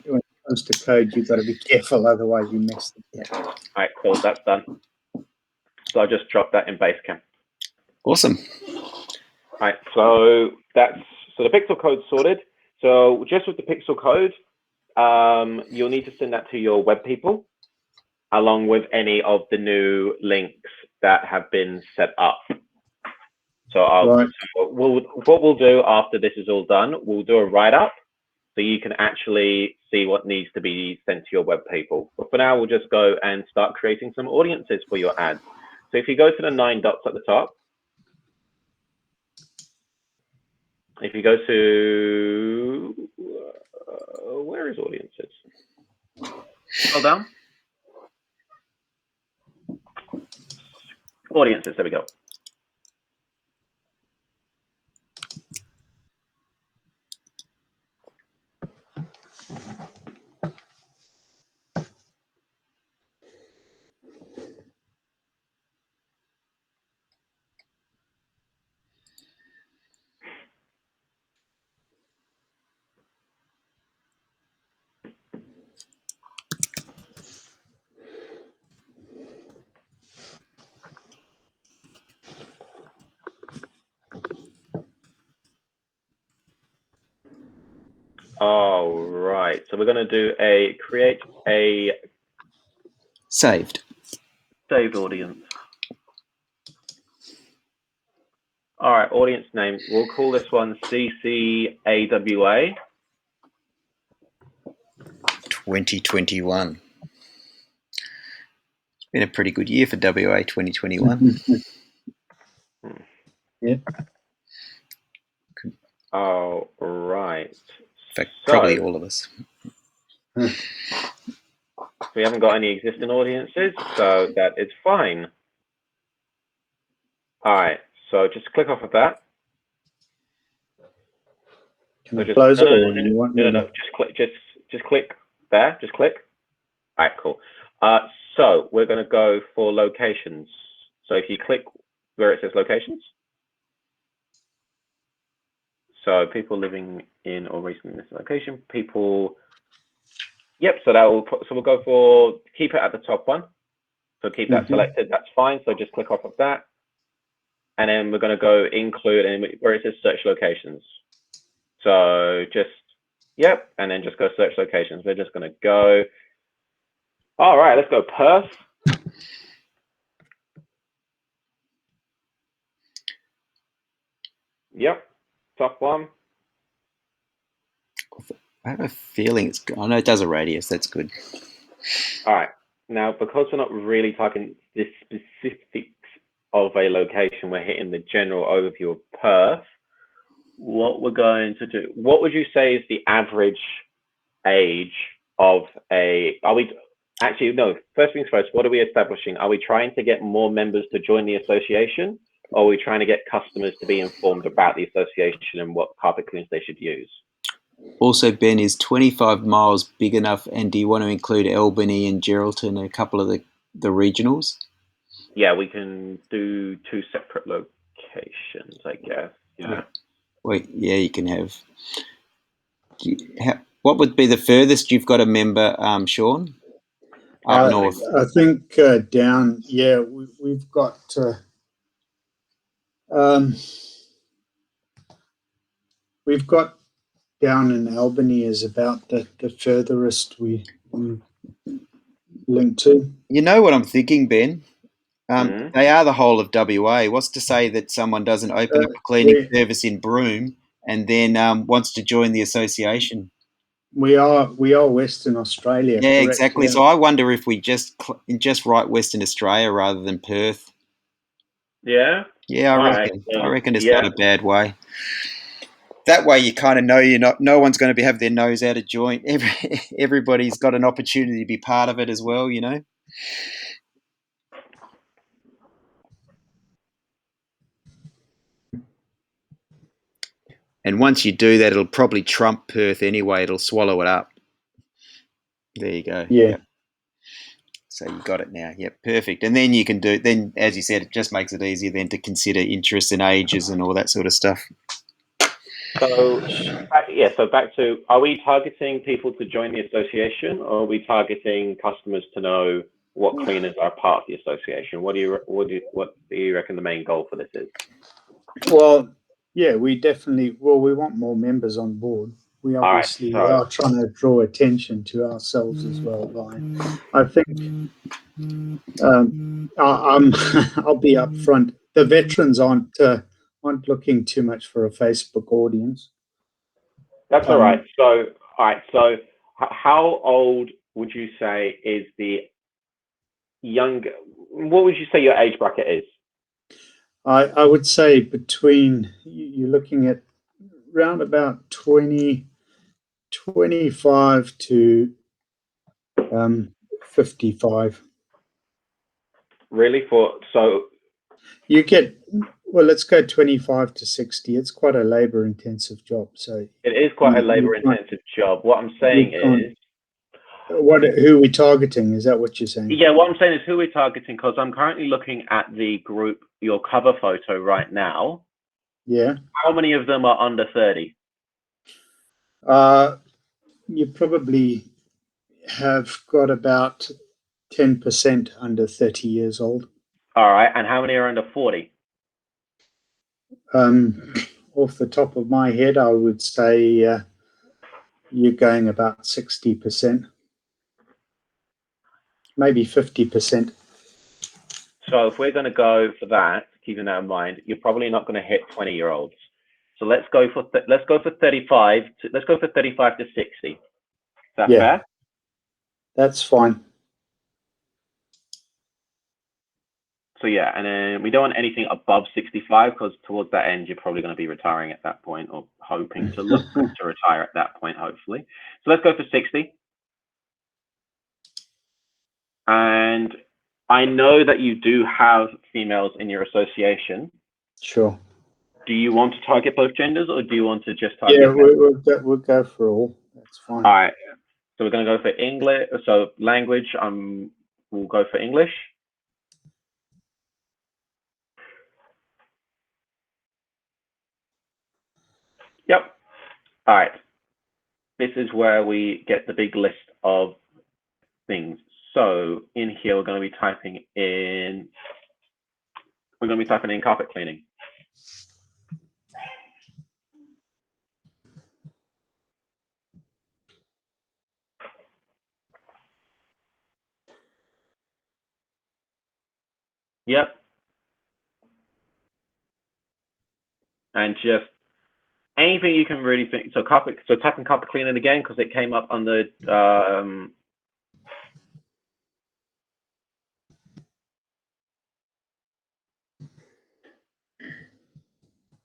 comes to code, you've got to be careful, otherwise you mess it. Yeah. All right, cool. That's done. So I just dropped that in Basecamp. Awesome. All right, so the pixel code sorted. So just with the pixel code, you'll need to send that to your web people, along with any of the new links that have been set up. So what we'll do after this is all done, we'll do a write-up so you can actually see what needs to be sent to your web people. But for now, we'll just go and start creating some audiences for your ads. So if you go to the 9 dots at the top, if you go to, where is audiences? Scroll down. Audiences, there we go. All right, so we're going to do create a saved audience. All right, audience name. We'll call this one CCAWA 2021. It's been a pretty good year for WA 2021. Yeah. All right. In fact, probably all of us. We haven't got any existing audiences, so that is fine. All right, so just click off of that. Can I close it or you want me? No, just click there, just click. All right, cool. So we're going to go for locations. So if you click where it says locations, so people living in or recently in this location, people. Yep. So we'll go for keep it at the top one. So keep that selected. That's fine. So just click off of that, and then we're going to go include and where it says search locations. So just and then just go search locations. We're just going to go. All right, let's go Perth. Yep, top one. I have a feeling it's good. I know it does a radius. That's good. All right. Now, because we're not really talking the specifics of a location, we're hitting the general overview of Perth. What we're going to do, what would you say is the average age of actually, no, first things first, what are we establishing? Are we trying to get more members to join the association, or are we trying to get customers to be informed about the association and what carpet cleaners they should use? Also, Ben, is 25 miles big enough, and do you want to include Albany and Geraldton, a couple of the regionals? Yeah, we can do 2 separate locations, I guess. Yeah. Well, yeah, you can have. What would be the furthest you've got a member, Sean? Up north. I think down. Yeah, we've got. We've got down in Albany is about the furthest we link to. You know what I'm thinking, Ben? They are the whole of WA. What's to say that someone doesn't open up a cleaning service in Broome and then wants to join the association? We are Western Australia. Yeah, correct? exactly. Yeah. So I wonder if we just write Western Australia rather than Perth. Yeah. Yeah, I reckon it's not a bad way. That way, you kind of know no one's going to have their nose out of joint. Everybody's got an opportunity to be part of it as well, you know. And once you do that, it'll probably trump Perth anyway. It'll swallow it up. There you go. Yeah. Yep. So you got it now. Yep, perfect. And then you can do. Then, as you said, it just makes it easier then to consider interests and ages and all that sort of stuff. So yeah, so back to, are we targeting people to join the association, or are we targeting customers to know what cleaners are part of the association? What do you reckon the main goal for this is? Well, yeah, we definitely, well, we want more members on board. We obviously are trying to draw attention to ourselves as well. I think I'll be upfront. The veterans aren't looking too much for a Facebook audience. That's all right. So, all right. So, how old would you say is the young? What would you say your age bracket is? I would say between, you're looking at around about 25 to 55. Really? You get, well, let's go 25 to 60. It's quite a labor-intensive job. So it is quite a labor-intensive job. What I'm saying is, who are we targeting? Is that what you're saying? Yeah, what I'm saying is who we're targeting, because I'm currently looking at the group, your cover photo right now. Yeah. How many of them are under 30? You probably have got about 10% under 30 years old. All right. And how many are under 40? Off the top of my head, I would say you're going about 60%, maybe 50%. So if we're going to go for that, keeping that in mind, you're probably not going to hit 20-year-olds. So let's go for 35. Let's go for 35 to 60. Is that fair? That's fine. So yeah, and then we don't want anything above 65, because towards that end, you're probably going to be retiring at that point, or hoping to look to retire at that point, hopefully. So let's go for 60. And I know that you do have females in your association. Sure. Do you want to target both genders, or do you want to just target? Yeah, we'll go for all. That's fine. All right. So we're going to go for English. So language, we'll go for English. Yep. All right. This is where we get the big list of things. So in here, we're going to be typing in carpet cleaning. Yep. And just anything you can really think. So type in carpet cleaning again, because it came up on the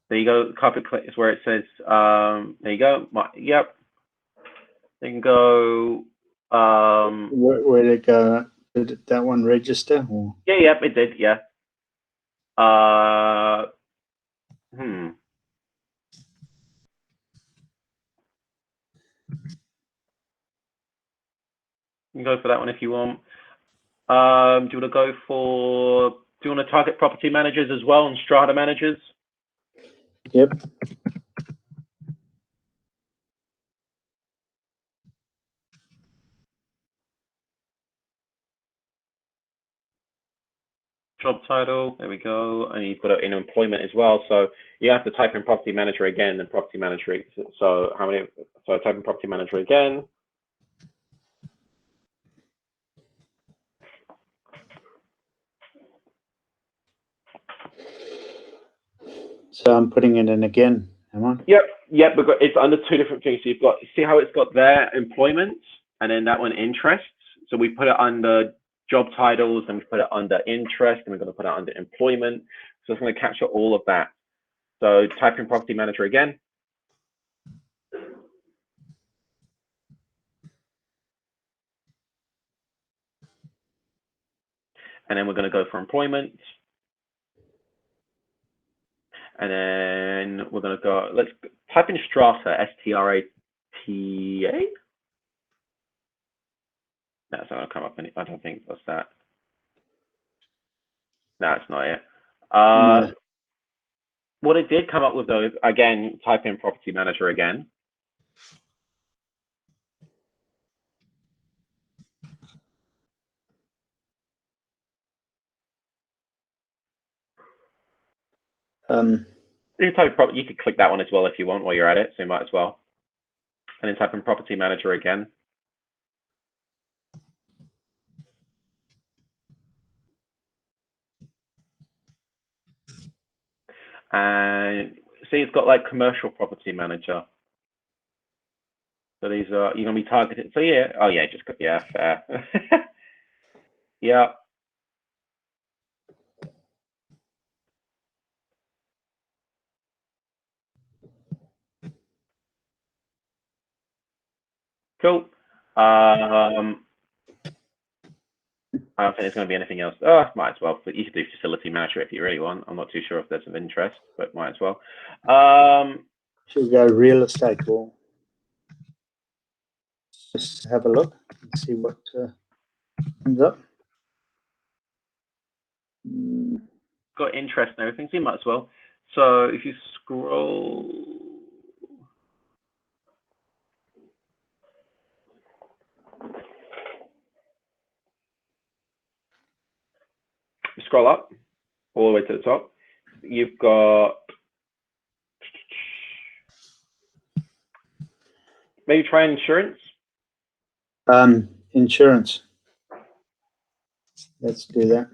there you go. Carpet clean is where it says there you go. Yep. Then go where did it go? Did that one register? Or? Yeah, yep, it did, yeah. You can go for that one if you want. Do you want to target property managers as well, and strata managers? Yep. Job title, there we go. And you've got it in employment as well. So you have to type in property manager again, and property manager. So type in property manager again. So I'm putting it in again, am I? Yep, because it's under two different things. So you've got, see how it's got there, employment, and then that one, interests. So we put it under job titles, and we put it under interest, and we're going to put it under employment. So it's going to capture all of that. So type in property manager again. And then we're going to go for employment. And then we're going to go, let's type in strata, S-T-R-A-T-A. That's not going to come up. I don't think that's that. No, it's not it. No. What it did come up with though, again, type in property manager again. You could click that one as well if you want while you're at it, so you might as well. And then type in property manager again. And see, it's got like commercial property manager. So these are, you're gonna be targeted. So yeah, oh yeah, just yeah, fair. Yeah. Cool. I don't think there's going to be anything else. Oh, might as well. But you could do facility manager if you really want. I'm not too sure if there's of interest, but might as well. Should we go real estate wall? Just have a look and see what comes up. Got interest and everything, so you might as well. So if you scroll, scroll up all the way to the top, you've got maybe try insurance. Insurance. Let's do that.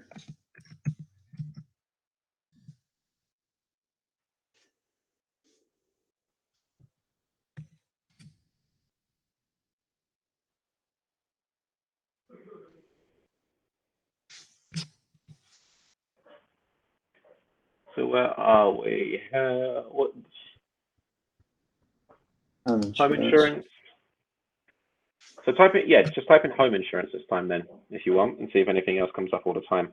So where are we? What? Home insurance. So type it, yeah, just type in home insurance this time then, if you want, and see if anything else comes up all the time.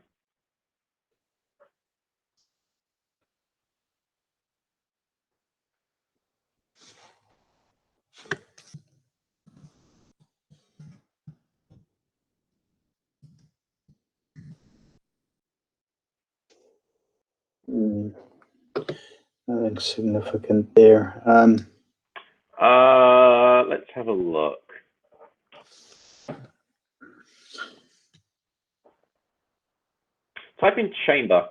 Nothing significant there. Let's have a look. Type in chamber.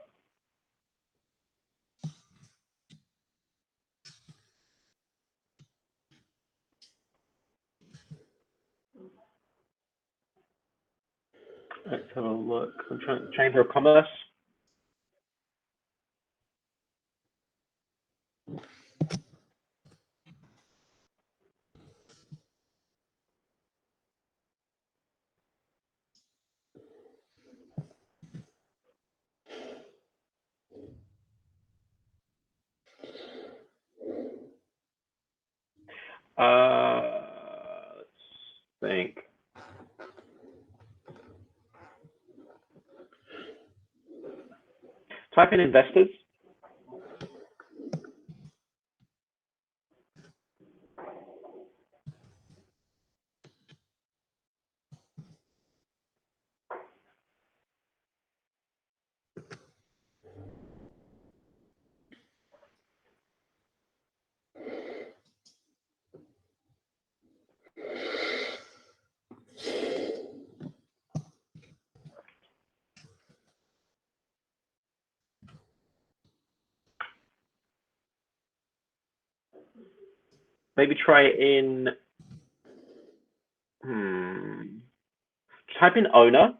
Let's have a look. I'm trying Chamber of Commerce. Let's think. Type in investors. Maybe try in. Type in owner.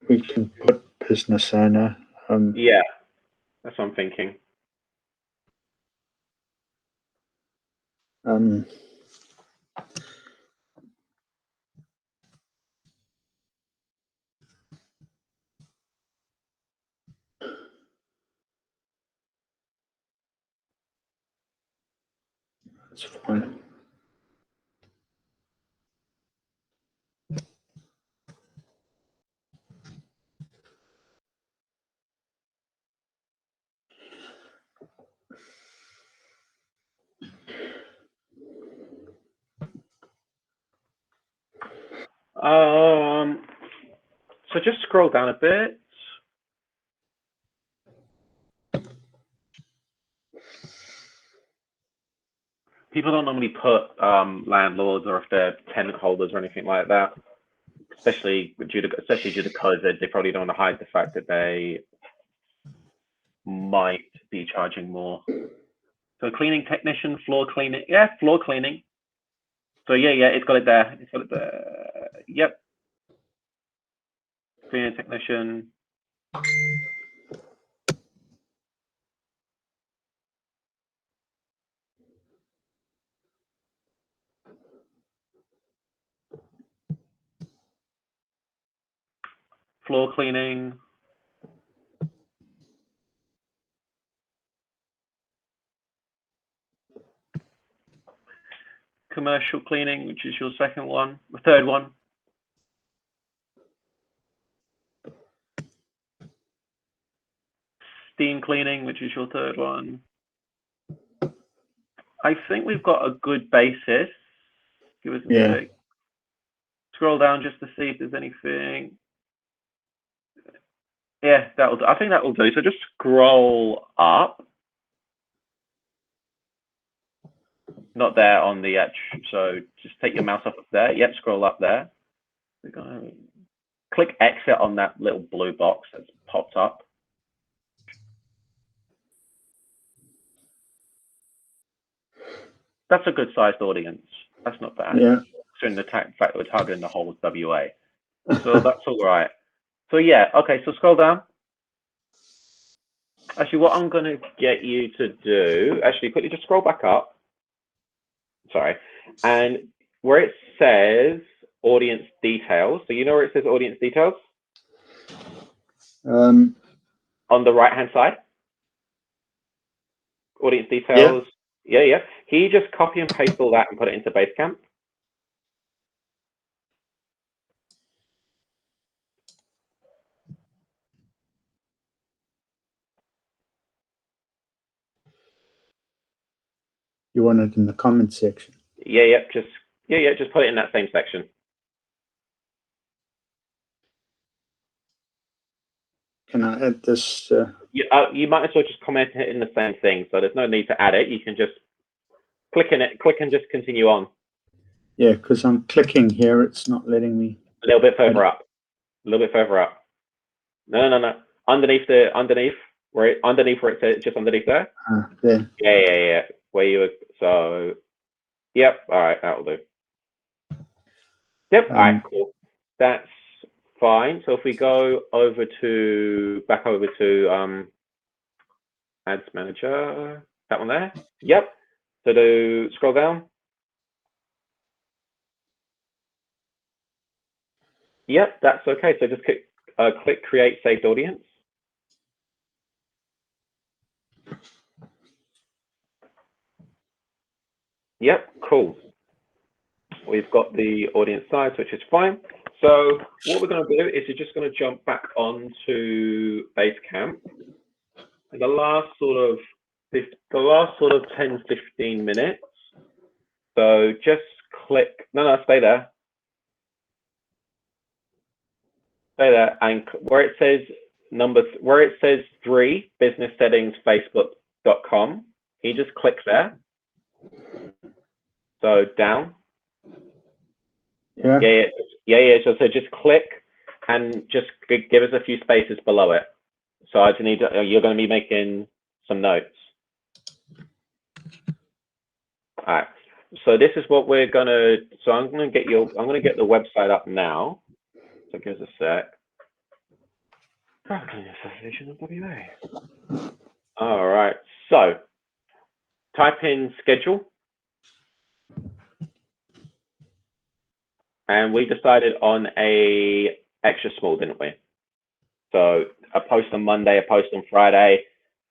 We can put business owner. Yeah, that's what I'm thinking. That's fine. So just scroll down a bit. People don't normally put landlords or if they're tenant holders or anything like that, especially due to COVID. They probably don't want to hide the fact that they might be charging more. So cleaning technician, floor cleaning, yeah, floor cleaning. So yeah, it's got it there. It's got it there. Yep. Cleaning technician. Floor cleaning. Commercial cleaning, which is your second one, the third one. Steam cleaning, which is your third one. I think we've got a good basis. Give us a sec. Scroll down just to see if there's anything. Yeah, I think that will do. So just scroll up. Not there on the edge. So just take your mouse off of there. Yep, scroll up there. We're gonna click exit on that little blue box that's popped up. That's a good sized audience. That's not bad. Yeah. Considering the fact that we're targeting the whole of WA. So that's all right. So yeah, okay, so scroll down. Actually, what I'm gonna get you to do, actually quickly just scroll back up. Sorry. And where it says audience details, so you know where it says audience details? On the right hand side. Audience details. Yeah. Can you just copy and paste all that and put it into Basecamp? You want it in the comment section? Yeah, just put it in that same section. Can I add this? You might as well just comment it in the same thing, so there's no need to add it. You can just click and just continue on. Yeah, because I'm clicking here, it's not letting me. A little bit further up. A little bit further up. No. Underneath where it says, just underneath there. There. Yeah. Where you were. So, yep. All right, that'll do. Yep. All right. Cool. That's fine. So if we go back over to Ads Manager, that one there. Yep. So scroll down. Yep, that's okay. So just click Create Saved Audience. Yep, cool. We've got the audience size, which is fine. So what we're going to do is you're just going to jump back onto Basecamp. And the last sort of 10, 15 minutes. So just click, no, stay there. Stay there. And where it says 3, business settings, facebook.com, can you just click there? So down. Yeah. So just click and just give us a few spaces below it. So I just need to, you're going to be making some notes. All right. So this is what we're going to, so I'm going to get the website up now. So give us a sec. Association of WA. All right. So type in schedule. And we decided on a extra small, didn't we? So a post on Monday, a post on Friday,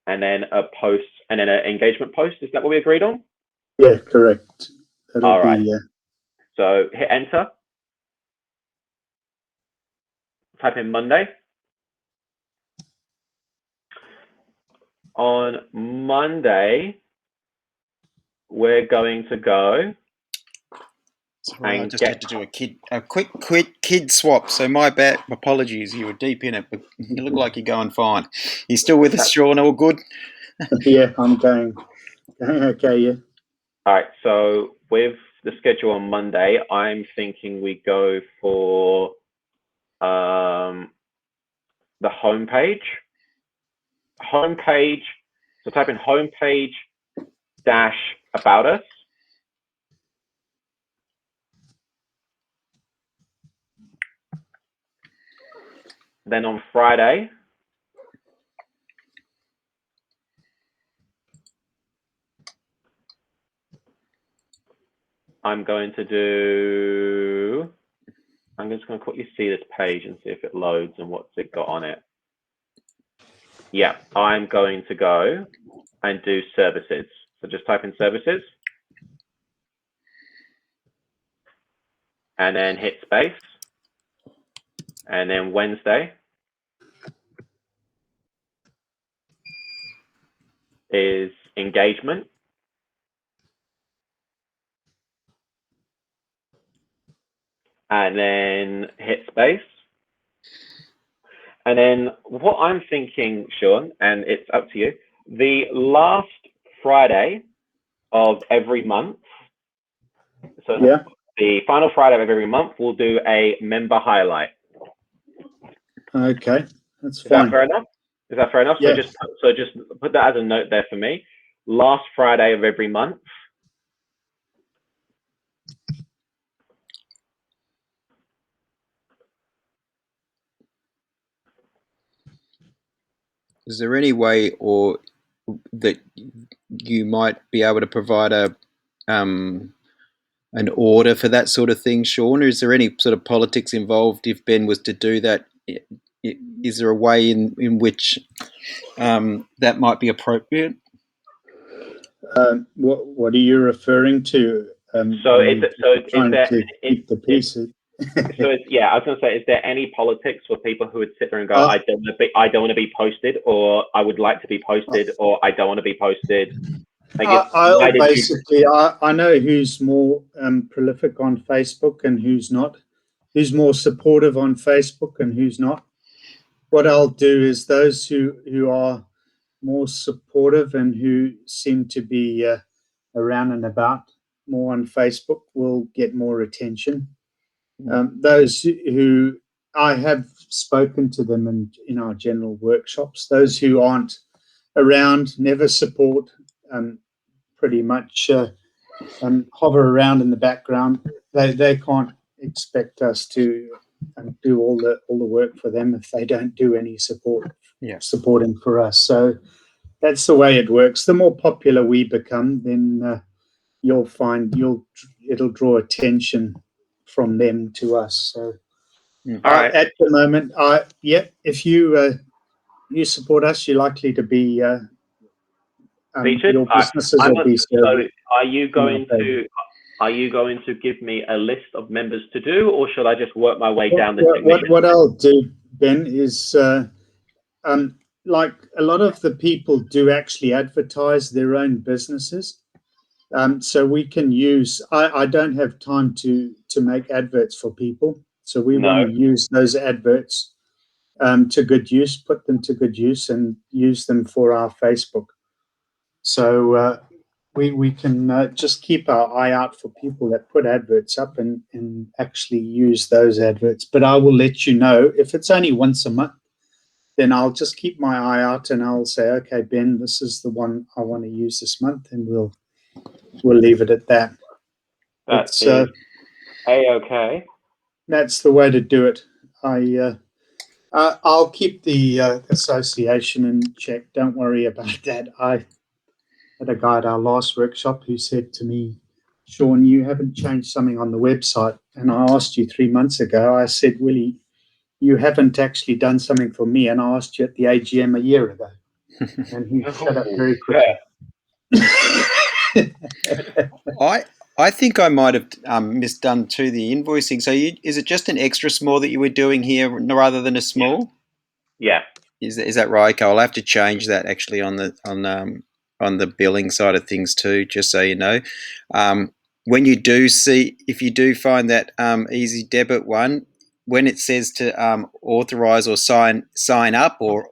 and then a post, and then an engagement post. Is that what we agreed on? Yeah, correct. All right. So hit enter. Type in Monday. On Monday, we're going to go. Sorry, I just had to do a quick kid swap. So my bad, apologies. You were deep in it, but you look like you're going fine. You still with us, Sean? All good? Yeah, I'm going okay. Yeah. All right. So with the schedule on Monday, I'm thinking we go for the homepage. Homepage. So type in homepage dash about us. Then on Friday, I'm just going to quickly see this page and see if it loads and what's it got on it. Yeah, I'm going to go and do services. So just type in services and then hit space. And then Wednesday is engagement. And then hit space. And then what I'm thinking, Sean, and it's up to you, the last Friday of every month, so Yeah. the final Friday of every month, we'll do a member highlight. Okay, that's Is fine. that fair enough? Is that fair enough? Yes. So just put that as a note there for me. Last Friday of every month. Is there any way or that you might be able to provide an order for that sort of thing, Sean? Or is there any sort of politics involved if Ben was to do that? Is there a way in which that might be appropriate? What are you referring to? Is keep the peace. Yeah, I was going to say, is there any politics for people who would sit there and go, I don't want to be posted, or I would like to be posted, or I don't want to be posted? I know who's more prolific on Facebook and who's not, who's more supportive on Facebook and who's not. What I'll do is those who are more supportive and who seem to be around and about more on Facebook will get more attention. Those who I have spoken to them in our general workshops, those who aren't around, never support, pretty much hover around in the background. They can't expect us to do all the work for them if they don't do any supporting for us. So that's the way it works. The more popular we become, then you'll find it'll draw attention from them to us. So at the moment, if you support us, you're likely to be your businesses will be served. So are you going to give me a list of members to do, or should I just work my way down the what I'll do, Ben, is like a lot of the people do actually advertise their own businesses. So we can use, I don't have time to make adverts for people. So we want to use those adverts to good use, put them to good use and use them for our Facebook. So we can just keep our eye out for people that put adverts up and actually use those adverts. But I will let you know if it's only once a month, then I'll just keep my eye out and I'll say, okay, Ben, this is the one I want to use this month, and we'll leave it at that. That's A-okay. That's the way to do it. I'll keep the association in check. Don't worry about that. I had a guy at our last workshop who said to me, Sean, you haven't changed something on the website. And I asked you 3 months ago, I said, Willie, you haven't actually done something for me. And I asked you at the AGM a year ago. And he shut up very quickly. I think I might have misdone too the invoicing. So is it just an extra small that you were doing here rather than a small? Yeah. Is that right? Okay, I'll have to change that actually on the billing side of things too, just so you know. when you do see, if you do find that easy debit one, when it says to authorize or sign up, or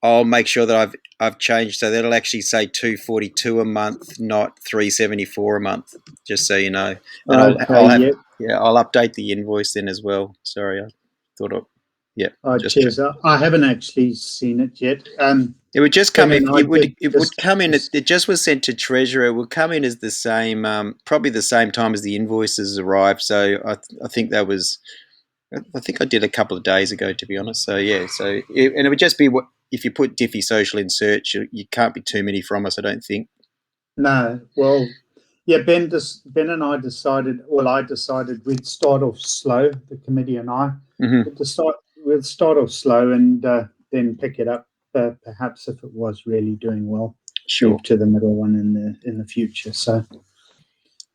I'll make sure that I've changed so that'll actually say $242 a month, not $374 a month. Just so you know, and Okay, I'll update the invoice then as well. Sorry, I thought of cheers. I haven't actually seen it yet. It would just come Ben if and I it would come in. It just was sent to Treasurer. It would come in as the same, probably the same time as the invoices arrived. So I think that was. I think I did a couple of days ago, to be honest. So yeah. And it would just be what if you put Dify Social in search, you can't be too many from us. I don't think. No, well, yeah. Ben and I decided. Well, I decided we'd start off slow. The committee and I. Mm-hmm. We'll start off slow and then pick it up. Perhaps if it was really doing well, Sure. move to the middle one in the future. So,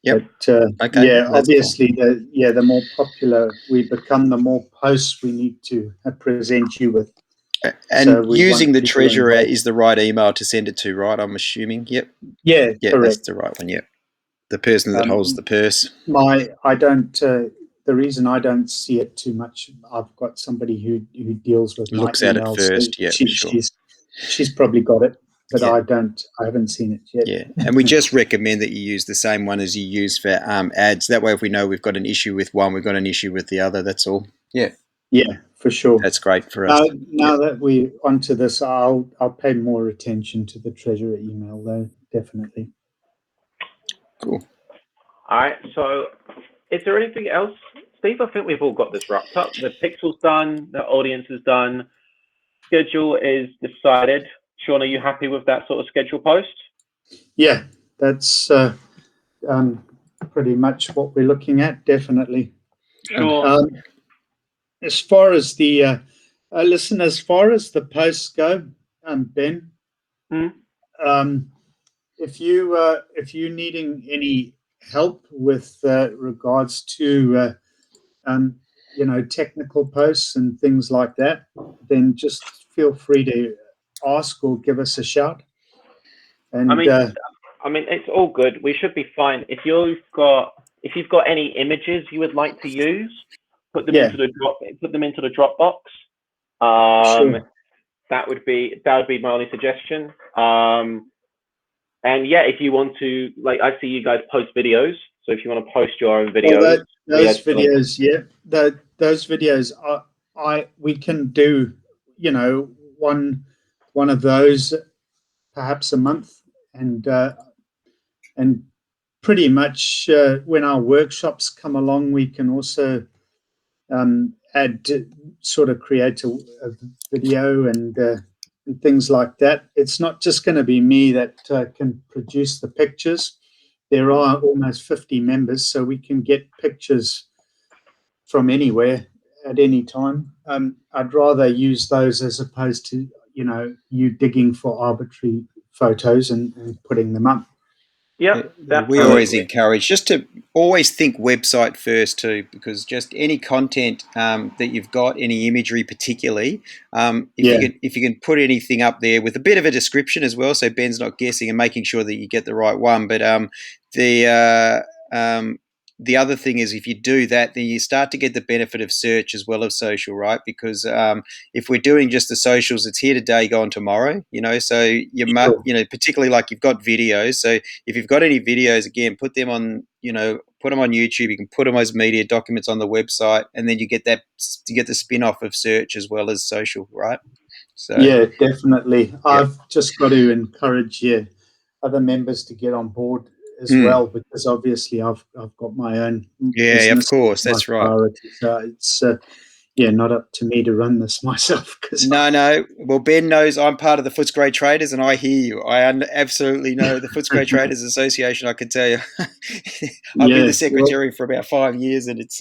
yep. But okay, yeah, obviously the more popular we become, the more posts we need to present you with. And so using the Treasurer is the right email to send it to, right? I'm assuming. Yep. Yeah, correct. That's the right one. Yep. The person that holds the purse. The reason I don't see it too much, I've got somebody who deals with looks my at emails, it first. So sure. She's probably got it, but I haven't seen it yet. Yeah, and we just recommend that you use the same one as you use for ads. That way, if we know we've got an issue with one, we've got an issue with the other. That's all. Yeah. Yeah, for sure. That's great for us. Now that we're onto this, I'll pay more attention to the Treasurer email, though, definitely. Cool. All right. So, is there anything else, Steve? I think we've all got this wrapped up. The pixel's done. The audience is done. Schedule is decided. Sean, are you happy with that sort of schedule post? Yeah, that's pretty much what we're looking at. Definitely. Sure. As far as the as far as the posts go, Ben, if you're needing any help with regards to technical posts and things like that, then just feel free to ask or give us a shout. And I mean, it's all good. We should be fine. If you've got any images you would like to use, put them into the Dropbox. Sure. That would be my only suggestion. And yeah, if you want to, like, I see you guys post videos. So if you want to post your own videos, those videos, we can do, one of those perhaps a month, and pretty much when our workshops come along, we can also create a video and things like that. It's not just going to be me that can produce the pictures. There are almost 50 members, so we can get pictures from anywhere at any time. I'd rather use those as opposed to, you digging for arbitrary photos and putting them up. Yeah, we always encourage just to always think website first too, because just any content that you've got, any imagery particularly, if you can put anything up there with a bit of a description as well, so Ben's not guessing and making sure that you get the right one. But the other thing is, if you do that, then you start to get the benefit of search as well as social, right? Because if we're doing just the socials, it's here today, gone tomorrow, so you might, particularly like you've got videos. So if you've got any videos, again, put them on, put them on YouTube. You can put them as media documents on the website, and then you get the spin-off of search as well as social, right? So yeah, definitely. I've just got to encourage other members to get on board as well, because obviously I've got my own business. Of course, that's right. So it's not up to me to run this myself. No. Well, Ben knows I'm part of the Footscray Traders, and I hear you. I absolutely know the Footscray Traders Association. I can tell you, I've been the secretary for about 5 years, and it's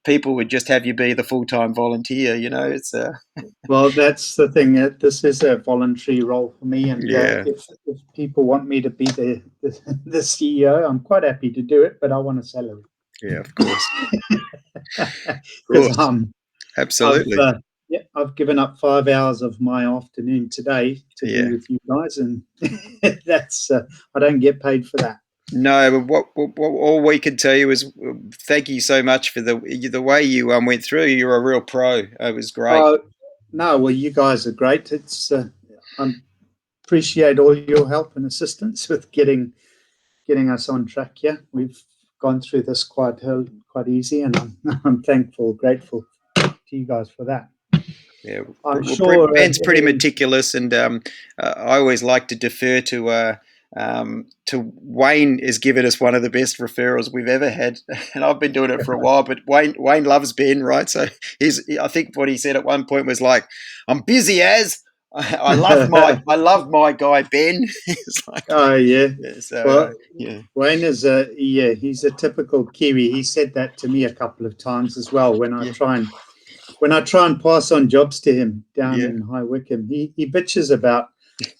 people would just have you be the full-time volunteer. It's Well, that's the thing. This is a voluntary role for me, and if people want me to be the CEO, I'm quite happy to do it, but I want a salary. Yeah, of course. Because absolutely. Yeah, I've given up 5 hours of my afternoon today to be with you guys, and that's I don't get paid for that. No, but what all we can tell you is thank you so much for the way you went through. You're a real pro. It was great. No, well, you guys are great. It's I appreciate all your help and assistance with getting us on track. Yeah, we've gone through this quite easy, and I'm thankful, grateful to you guys for that. Yeah, I'm sure Ben's pretty meticulous, and I always like to defer to Wayne. Has given us one of the best referrals we've ever had, and I've been doing it for a while. But Wayne loves Ben, right? So I think what he said at one point was like, "I'm busy as I love my guy Ben." It's like, oh yeah. So, well, yeah. Wayne is he's a typical Kiwi. He said that to me a couple of times as well when I try and pass on jobs to him down in High Wycombe. He bitches about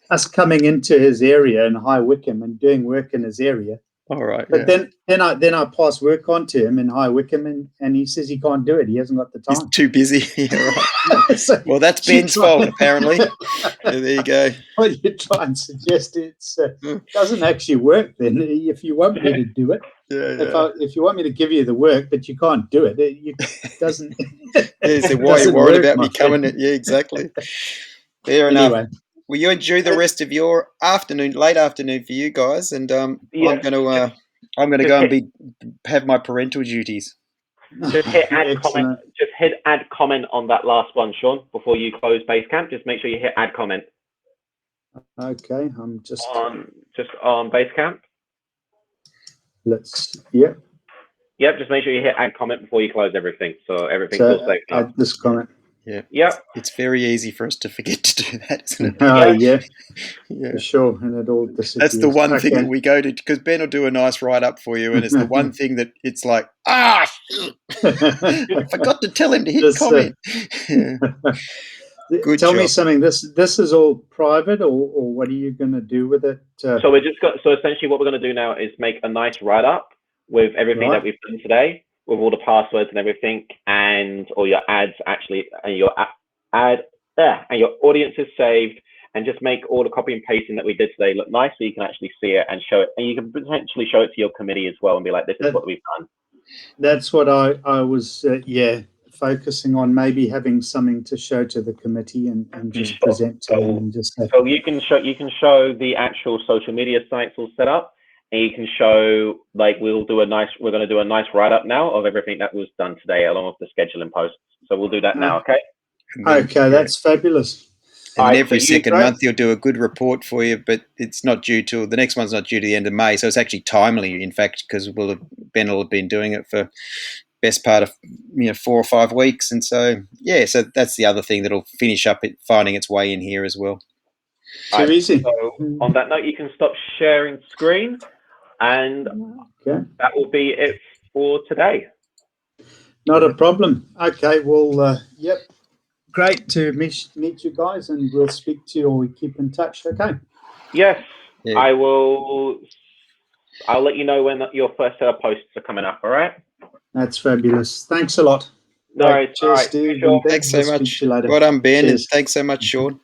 us coming into his area in High Wycombe and doing work in his area. All right. But then I pass work on to him in High Wycombe, and he says he can't do it. He hasn't got the time. He's too busy. Yeah, right. So well, that's Ben's fault, apparently. There you go. Well, you try and suggest it doesn't actually work. Then, if you want me to do it, if you want me to give you the work, but you can't do it, it doesn't. So why are you worried about me coming? Yeah, exactly. Fair enough. Well, you enjoy the rest of your late afternoon for you guys, and I'm going to go and have my parental duties. Just hit add comment. Just hit add comment on that last one, Sean, before you close Basecamp. Just make sure you hit add comment. Okay, I'm just on Basecamp. Yep, just make sure you hit add comment before you close everything, so everything's all safe. Add this comment. Yeah. It's very easy for us to forget to do that, isn't it? Oh, yeah. For sure. And it all disappears. That's the one thing that we go to, because Ben will do a nice write-up for you, and it's the one thing that it's like, I forgot to tell him to hit comment. Tell me something. This is all private, or what are you going to do with it? So essentially what we're going to do now is make a nice write-up with everything that we've done today, with all the passwords and everything, and all your ads and your and your audience is saved, and just make all the copy and pasting that we did today look nice, so you can actually see it and show it, and you can potentially show it to your committee as well and be like, this is what we've done. That's what I was focusing on, maybe having something to show to the committee and just present to them, and just so you can show the actual social media sites all set up. And you can show, like, we're going to do a nice write-up now of everything that was done today, along with the scheduling posts. So we'll do that now, okay? Okay, that's fabulous. And every second month you'll do a good report for you, but it's not due till the next one's not due to the end of May, so it's actually timely, in fact, because Ben will have been doing it for best part of 4 or 5 weeks, and so so that's the other thing that'll finish up it finding its way in here as well. Too easy. So on that note, you can stop sharing screen. And that will be it for today. Not a problem. Okay, well, great to meet you guys, and we'll speak to you, or we keep in touch. Okay. Yes, I will. I'll let you know when your first set of posts are coming up. All right. That's fabulous. Thanks a lot. No, cheers, Steve. Sure. Thanks so much. Well done, Ben, and thanks so much, Sean.